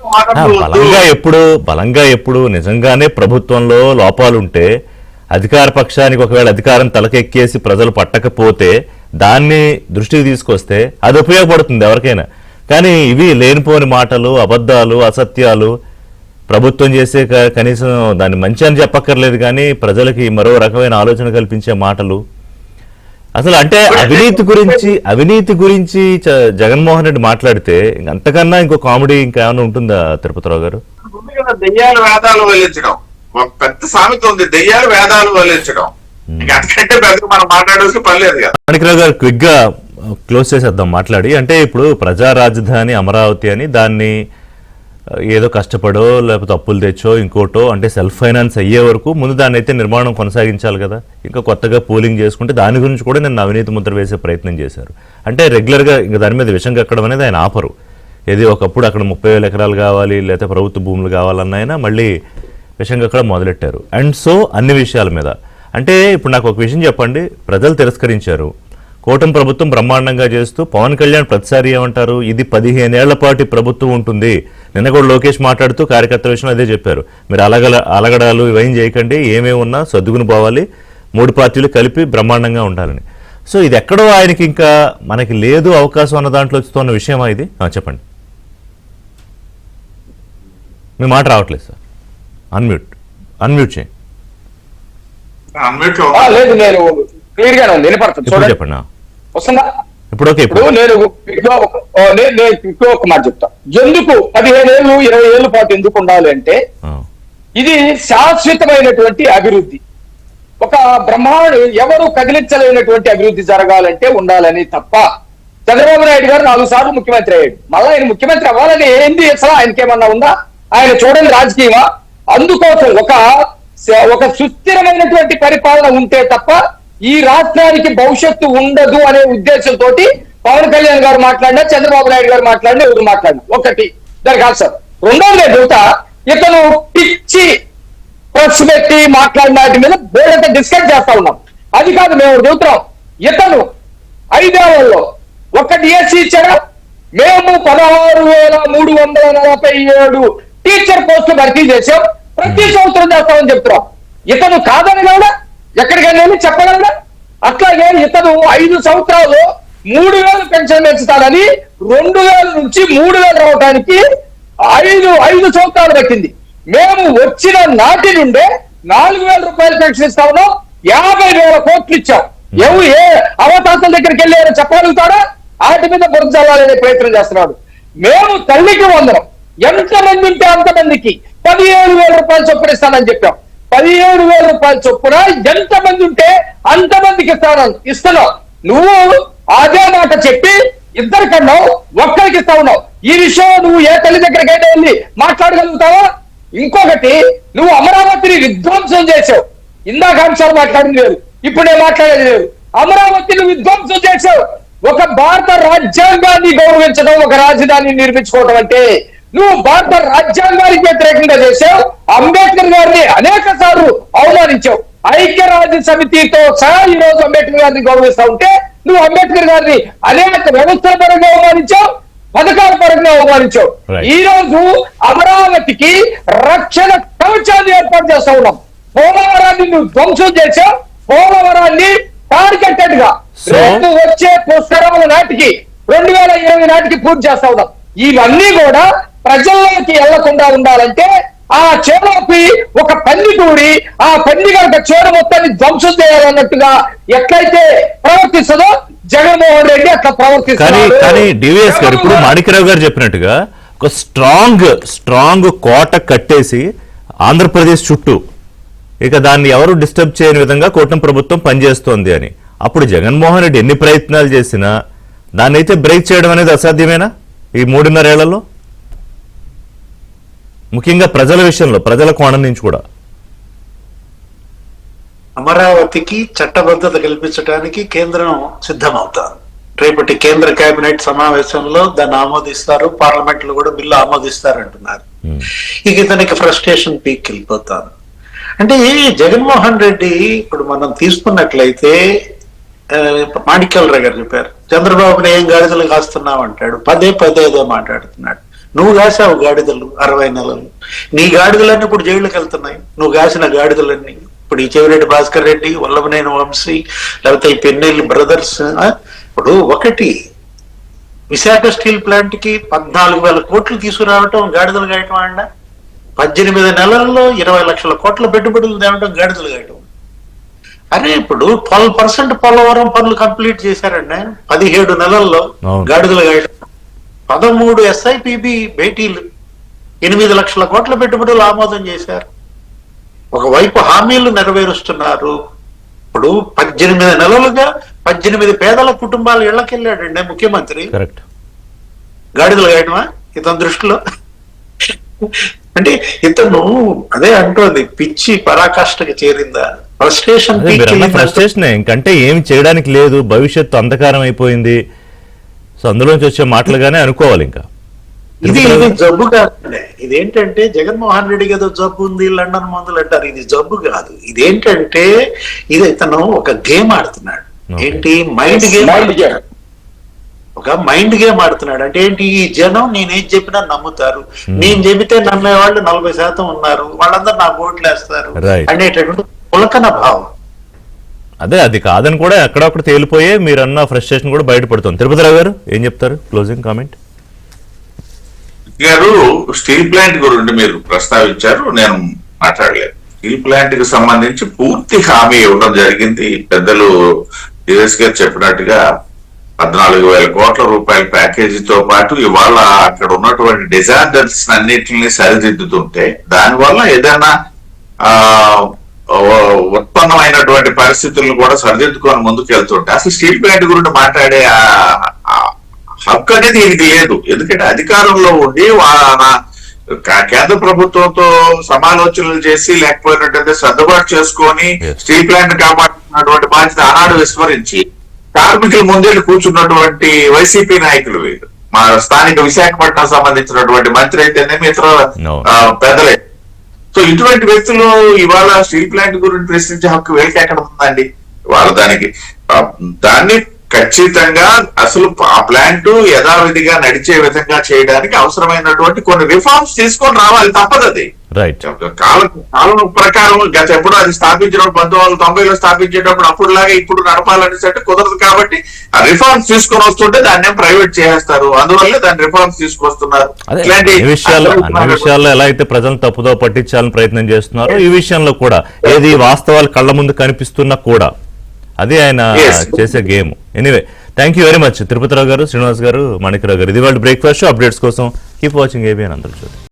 బలంగా ఎప్పుడు నిజంగానే ప్రభుత్వంలో లోపాలుంటే అధికార పక్షానికి ఒకవేళ అధికారం తలకెక్కేసి ప్రజలు పట్టకపోతే దాన్ని దృష్టికి తీసుకొస్తే అది ఉపయోగపడుతుంది ఎవరికైనా. కానీ ఇవి లేనిపోని మాటలు, అబద్ధాలు, అసత్యాలు, ప్రభుత్వం చేసే కనీసం దాన్ని మంచి అని చెప్పక్కర్లేదు కానీ ప్రజలకి మరో రకమైన ఆలోచన కల్పించే మాటలు. అసలు అంటే అవినీతి గురించి జగన్మోహన్ రెడ్డి మాట్లాడితే అంతకన్నా ఇంకో కామెడీ ఇంకేమైనా ఉంటుందా తిరుపతిరావు గారు? దెయ్యాలు వేదాలు వల్లించడం, ఒక పెద్ద సామెత ఉంది, దెయ్యాలు వేదాలు వల్లించడం. అంతకంటే పెద్ద మనం మాట్లాడాల్సిన పని లేదు కదా. మాణిక్రావు గారు క్విక్ గా క్లోజ్ చేసేద్దాం మాట్లాడి. అంటే ఇప్పుడు ప్రజా రాజధాని అమరావతి అని దాన్ని ఏదో కష్టపడో లేకపోతే అప్పులు తెచ్చో ఇంకోటో అంటే సెల్ఫ్ ఫైనాన్స్ అయ్యే వరకు ముందు దాన్ని అయితే నిర్మాణం కొనసాగించాలి కదా. ఇంకా కొత్తగా పూలింగ్ చేసుకుంటే దాని గురించి కూడా నేను అవినీతి ముద్ర వేసే ప్రయత్నం చేశారు. అంటే రెగ్యులర్గా ఇంకా దాని మీద విషం కక్కడం అనేది ఆయన ఆపరు. ఏది ఒకప్పుడు అక్కడ 30,000 ఎకరాలు కావాలి లేకపోతే ప్రభుత్వ భూములు కావాలన్న ఆయన మళ్ళీ విషం కక్కడం మొదలెట్టారు. అండ్ సో అన్ని విషయాల మీద అంటే ఇప్పుడు నాకు ఒక విషయం చెప్పండి, ప్రజలు తిరస్కరించారు, కూటమి ప్రభుత్వం బ్రహ్మాండంగా చేస్తూ పవన్ కళ్యాణ్ ప్రతిసారి ఏమంటారు, ఇది 15 ఏళ్ల పాటు ప్రభుత్వం ఉంటుంది. నిన్న కూడా లోకేష్ మాట్లాడుతూ కార్యకర్తల విషయంలో అదే చెప్పారు, మీరు అలగడాలు ఇవేం చేయకండి, ఏమేమి ఉన్నా సర్దుకుని పోవాలి, 3 పార్టీలు కలిపి బ్రహ్మాండంగా ఉండాలని. సో ఇది ఎక్కడో ఆయనకి ఇంకా మనకి లేదు అవకాశం అన్న దాంట్లో వస్తున్న విషయమా ఇది? చెప్పండి, మీ మాట రావట్లేదు సార్. అన్మ్యూట్ చేయండి. లేదు, నేను క్లియర్ గా వినపడుతుంది, చెప్పండి. వస్తుందా ఇప్పుడు? ఓకే, ఇప్పుడు నేను ఒక మాట చెప్తా. ఎందుకు 15 ఏళ్ళు 20 ఏళ్ళ పాటు ఎందుకు ఉండాలి అంటే ఇది శాశ్వతమైనటువంటి అభివృద్ధి, ఒక బ్రహ్మాండ ఎవరు కదిలించలేనటువంటి అభివృద్ధి జరగాలంటే ఉండాలని తప్ప. చంద్రబాబు నాయుడు గారు 4 సార్లు ముఖ్యమంత్రి అయ్యాడు, మళ్ళీ ఆయన ముఖ్యమంత్రి అవ్వాలని ఏంది అసలు ఆయనకేమన్నా ఉందా? ఆయన చూడండి రాజకీయమా? అందుకోసం ఒక సుస్థిరమైనటువంటి పరిపాలన ఉంటే తప్ప ఈ రాష్ట్రానికి భవిష్యత్తు ఉండదు అనే ఉద్దేశంతో పవన్ కళ్యాణ్ గారు మాట్లాడినా, చంద్రబాబు నాయుడు గారు మాట్లాడినా, ఎవరు మాట్లాడినా ఒకటి దానికి ఆన్సర్. రెండోది చెబుతా, ఇతను పిచ్చి ప్రెస్ పెట్టి మాట్లాడిన వాటి మీద బోర్డంతా డిస్కస్ చేస్తా ఉన్నాం. అది కాదు మేము చెబుతున్నాం, ఇతను 5 ఏళ్లలో ఒక్క డిఎస్సి ఇచ్చారా? మేము 16,347 టీచర్ పోస్టులు భర్తీ చేసాం, ప్రతి సంవత్సరం చేస్తామని చెప్తున్నాం. ఇతను కాదని కూడా ఎక్కడికైనా చెప్పగలరా? అట్లాగే ఇతను 5 సంవత్సరాలు 3,000 పెన్షన్ పెంచుతాడని 2,000 నుంచి 3,000 రావడానికి 5 సంవత్సరాలు పెట్టింది. మేము వచ్చిన నాటి నుండే 4,000 రూపాయలు పెన్షన్ ఇస్తా ఉన్నాం, 50,000 కోట్లు ఇచ్చాం. ఎవరు ఏ అవకాశాల దగ్గరికి వెళ్ళారో చెప్పగలుగుతాడా? వాటి మీద బురద చల్లాలనే ప్రయత్నం చేస్తున్నాడు. మేము తల్లికి వందనం, ఎంతమంది ఉంటే అంతమందికి 17,000 రూపాయలు చొప్పున ఇస్తానని చెప్పాం. 17,000 రూపాయల చొప్పున ఎంతమంది ఉంటే అంతమందికి ఇస్తున్నావు. నువ్వు అదే మాట చెప్పి ఇద్దరికన్నావు, ఒక్కరికి ఇస్తా ఉన్నావు. ఈ విషయం నువ్వు ఏ తల్లి దగ్గరకైనా వెళ్ళి మాట్లాడగలుగుతావా? ఇంకొకటి, నువ్వు అమరావతిని విధ్వంసం చేసావు. ఇందాక అంశాలు మాట్లాడింది లేదు, ఇప్పుడు నేను మాట్లాడేది లేదు. అమరావతిని విధ్వంసం చేసావు. ఒక భారత రాజ్యాంగాన్ని గౌరవించడం, ఒక రాజధాని నిర్మించుకోవడం అంటే నువ్వు భారత రాజ్యాంగానికి వ్యతిరేకంగా చేశావు. అంబేద్కర్ గారిని అనేక సార్లు అవమానించావు. ఐక్యరాజ్య సమితితో సహా ఈ రోజు అంబేద్కర్ గారిని గౌరవిస్తా ఉంటే నువ్వు అంబేద్కర్ గారిని అనేక వ్యవస్థల పరంగా అవమానించావు, పథకాల పరంగా అవమానించావు. ఈ రోజు అమరావతికి రక్షణ కవచాన్ని ఏర్పాటు చేస్తా ఉన్నాం. పోలవరాన్ని నువ్వు ధ్వంసం చేశావు. పోలవరాన్ని టార్గెటెడ్ గా రేపు వచ్చే పుష్కరాల నాటికి 2020 నాటికి పూర్తి చేస్తా ఉన్నాం. ఇవన్నీ కూడా ప్రజల్లోకి వెళ్లకుండా ఉండాలంటే ఆ చేలోకి ఒక పంది దూరి ఆ పంది కనుక చేను మొత్తాన్ని ధ్వంసం చేయాలన్నట్టుగా ఎట్లయితే ప్రవర్తిస్తుందో జగన్మోహన్ రెడ్డి అట్లా ప్రవర్తిస్తారు. కానీ డివిఎస్ గారు ఇప్పుడు మాణిక్యరావు గారు చెప్పినట్టుగా ఒక స్ట్రాంగ్ కోట కట్టేసి ఆంధ్రప్రదేశ్ చుట్టూ ఇక దాన్ని ఎవరు డిస్టర్బ్ చేయని విధంగా కూటమి ప్రభుత్వం పనిచేస్తోంది అని. అప్పుడు జగన్మోహన్ రెడ్డి ఎన్ని ప్రయత్నాలు చేసినా దాన్ని అయితే బ్రేక్ చేయడం అనేది అసాధ్యమేనా ఈ 3.5 ఏళ్లలో? ముఖ్యంగా ప్రజల విషయంలో, ప్రజల కోణం నుంచి కూడా. అమరావతికి చట్టబద్ధత కల్పించడానికి కేంద్రం సిద్ధమవుతారు. రేపటి కేంద్ర కేబినెట్ సమావేశంలో దాన్ని ఆమోదిస్తారు, పార్లమెంట్ లో కూడా బిల్లు ఆమోదిస్తారు అంటున్నారు. ఇక ఇతనికి ఫ్రస్ట్రేషన్ పీక్ వెళ్ళిపోతాను. అంటే జగన్మోహన్ రెడ్డి ఇప్పుడు మనం తీసుకున్నట్లయితే మాణిక్యాలరావు గారు చెప్పారు, చంద్రబాబుని ఏం గాడిదలు కాస్తున్నావు అంటాడు, పదే ఏదో మాట్లాడుతున్నాడు. నువ్వు కాసావు గాడిదలు 60 నెలలు, నీ గాడిదలన్నీ ఇప్పుడు జైళ్ళకి వెళ్తున్నాయి. నువ్వు కాసిన గాడిదలన్నీ ఇప్పుడు ఈ చెవిరెడ్డి భాస్కర్ రెడ్డి, వల్లభనేని వంశీ, లేకపోతే ఈ పెన్నెల్లి బ్రదర్స్. ఇప్పుడు ఒకటి విశాఖ స్టీల్ ప్లాంట్ కి 14,000 కోట్లు తీసుకురావటం గాడిదలు గాయటం అండ, 18 నెలల్లో 20 లక్షల కోట్ల పెట్టుబడులు తేవటం గాడిదలు గాయటం. అరే ఇప్పుడు 12% పోలవరం పనులు కంప్లీట్ చేశారండి 17 నెలల్లో గాడిదలు గాయటం. 13 SIPB భేటీలు 8 లక్షల కోట్ల పెట్టుబడులు ఆమోదం చేశారు. ఒకవైపు హామీలు నెరవేరుస్తున్నారు. ఇప్పుడు 18 నెలలుగా 18 పేదల కుటుంబాలు ఇళ్లకెళ్ళాడండి ముఖ్యమంత్రి. గాడిదలు గాయటమా ఇతని దృష్టిలో? అంటే ఇతను అదే అంటోంది, పిచ్చి పరాకాష్ఠకి చేరిందా, ఫ్రస్ట్రేషన్. ఇంకంటే ఏమి చేయడానికి లేదు, భవిష్యత్తు అంధకారం అయిపోయింది. సో అందులోంచి వచ్చే మాటలుగానే అనుకోవాలి. ఇంకా ఇది జబ్బు కాదండి. ఇదేంటంటే జగన్మోహన్ రెడ్డికి ఏదో జబ్బు ఉంది, లండన్ మందులు అంటారు. ఇది జబ్బు కాదు. ఇదేంటంటే ఇది ఇతను ఒక గేమ్ ఆడుతున్నాడు. ఏంటి? Mind game. ఒక మైండ్ గేమ్ ఆడుతున్నాడు. అంటే ఏంటి? ఈ జనం నేనేం చెప్పినా నమ్ముతారు, నేను చెబితే నమ్మే వాళ్ళు 40% ఉన్నారు, వాళ్ళందరూ నాకు ఓట్లు వేస్తారు అనేటటువంటి పులకన భావం. అదే అది కాదని కూడా ఎక్కడొక్కడ తేలిపోయే మీరన్న ఫ్రస్ట్రేషన్ కూడా బయటపడుతుంది. తిరుపతిరావు గారు ఏం చెప్తారు? క్లోజింగ్ కామెంట్ గారు. స్టీల్ ప్లాంట్ గురించి మీరు ప్రస్తావించారు, నేను మాట్లాడలేదు. స్టీల్ ప్లాంట్ కి సంబంధించి పూర్తి హామీ ఇవ్వడం జరిగింది. పెద్దలు డిఎస్ గారు చెప్పినట్టుగా 14,000 కోట్ల రూపాయల ప్యాకేజీతో పాటు ఇవాళ అక్కడ ఉన్నటువంటి డిజాస్టర్స్ అన్నిటిని సరిదిద్దుతుంటే దానివల్ల ఏదైనా ఉత్పన్నమైనటువంటి పరిస్థితులను కూడా సరిదిద్దుకొని ముందుకు వెళ్తుంటే అసలు స్టీల్ ప్లాంట్ గురించి మాట్లాడే హక్కు అనేది దీనికి లేదు. ఎందుకంటే అధికారంలో ఉండి కేంద్ర ప్రభుత్వంతో సమాలోచనలు చేసి లేకపోయినట్టయితే సర్దుబాటు చేసుకొని స్టీల్ ప్లాంట్ కాపాడుతున్నటువంటి బాధ్యత ఆనాడు విస్మరించి కార్మికుల ముందేళ్ళు కూర్చున్నటువంటి వైసీపీ నాయకులు వీళ్ళు. మా స్థానిక విశాఖపట్నం సంబంధించినటువంటి మంత్రి అయితేనేమి ఇతర పెద్దలే. సో ఇటువంటి వ్యక్తులు ఇవాళ స్టీల్ ప్లాంట్ గురించి ప్రశ్నించే హక్కు వీళ్ళకి ఎక్కడ ఉందండి? వాళ్ళ దాన్ని ఖచ్చితంగా అసలు ఆ ప్లాంట్ యథావిధిగా నడిచే విధంగా చేయడానికి అవసరమైనటువంటి కొన్ని రిఫార్మ్స్ తీసుకొని రావాలి, తప్పదు. అది కాలం ప్రకారం గత ఎప్పుడు అది స్థాపించినప్పుడు 1990లో స్థాపించేటప్పుడు అప్పుడులాగా ఇప్పుడు నడపాలనేసి కుదరదు. కాబట్టి ఆ రిఫార్మ్స్ తీసుకొని వస్తుంటే దాన్ని ప్రైవేట్ చేస్తారు. అందువల్లే దాన్ని రిఫార్మ్స్ తీసుకొస్తున్నారు. అన్ని విషయాల్లో ఎలా అయితే ప్రజలను తప్పుదో పట్టించాలని ప్రయత్నం చేస్తున్నారో ఈ విషయంలో కూడా ఏది వాస్తవాలు కళ్ళ ముందు కనిపిస్తున్నా కూడా అది ఆయన చేసే game. Anyway, thank you very much Tirupathirao గారు, శ్రీనివాస్ గారు, మాణిక్యరావు గారు. ఇది వాళ్ళ బ్రేక్ఫాస్ట్ షో. అప్డేట్స్ కోసం కీప్ వాచింగ్ ఏబిఎన్. అందరూ చూడండి.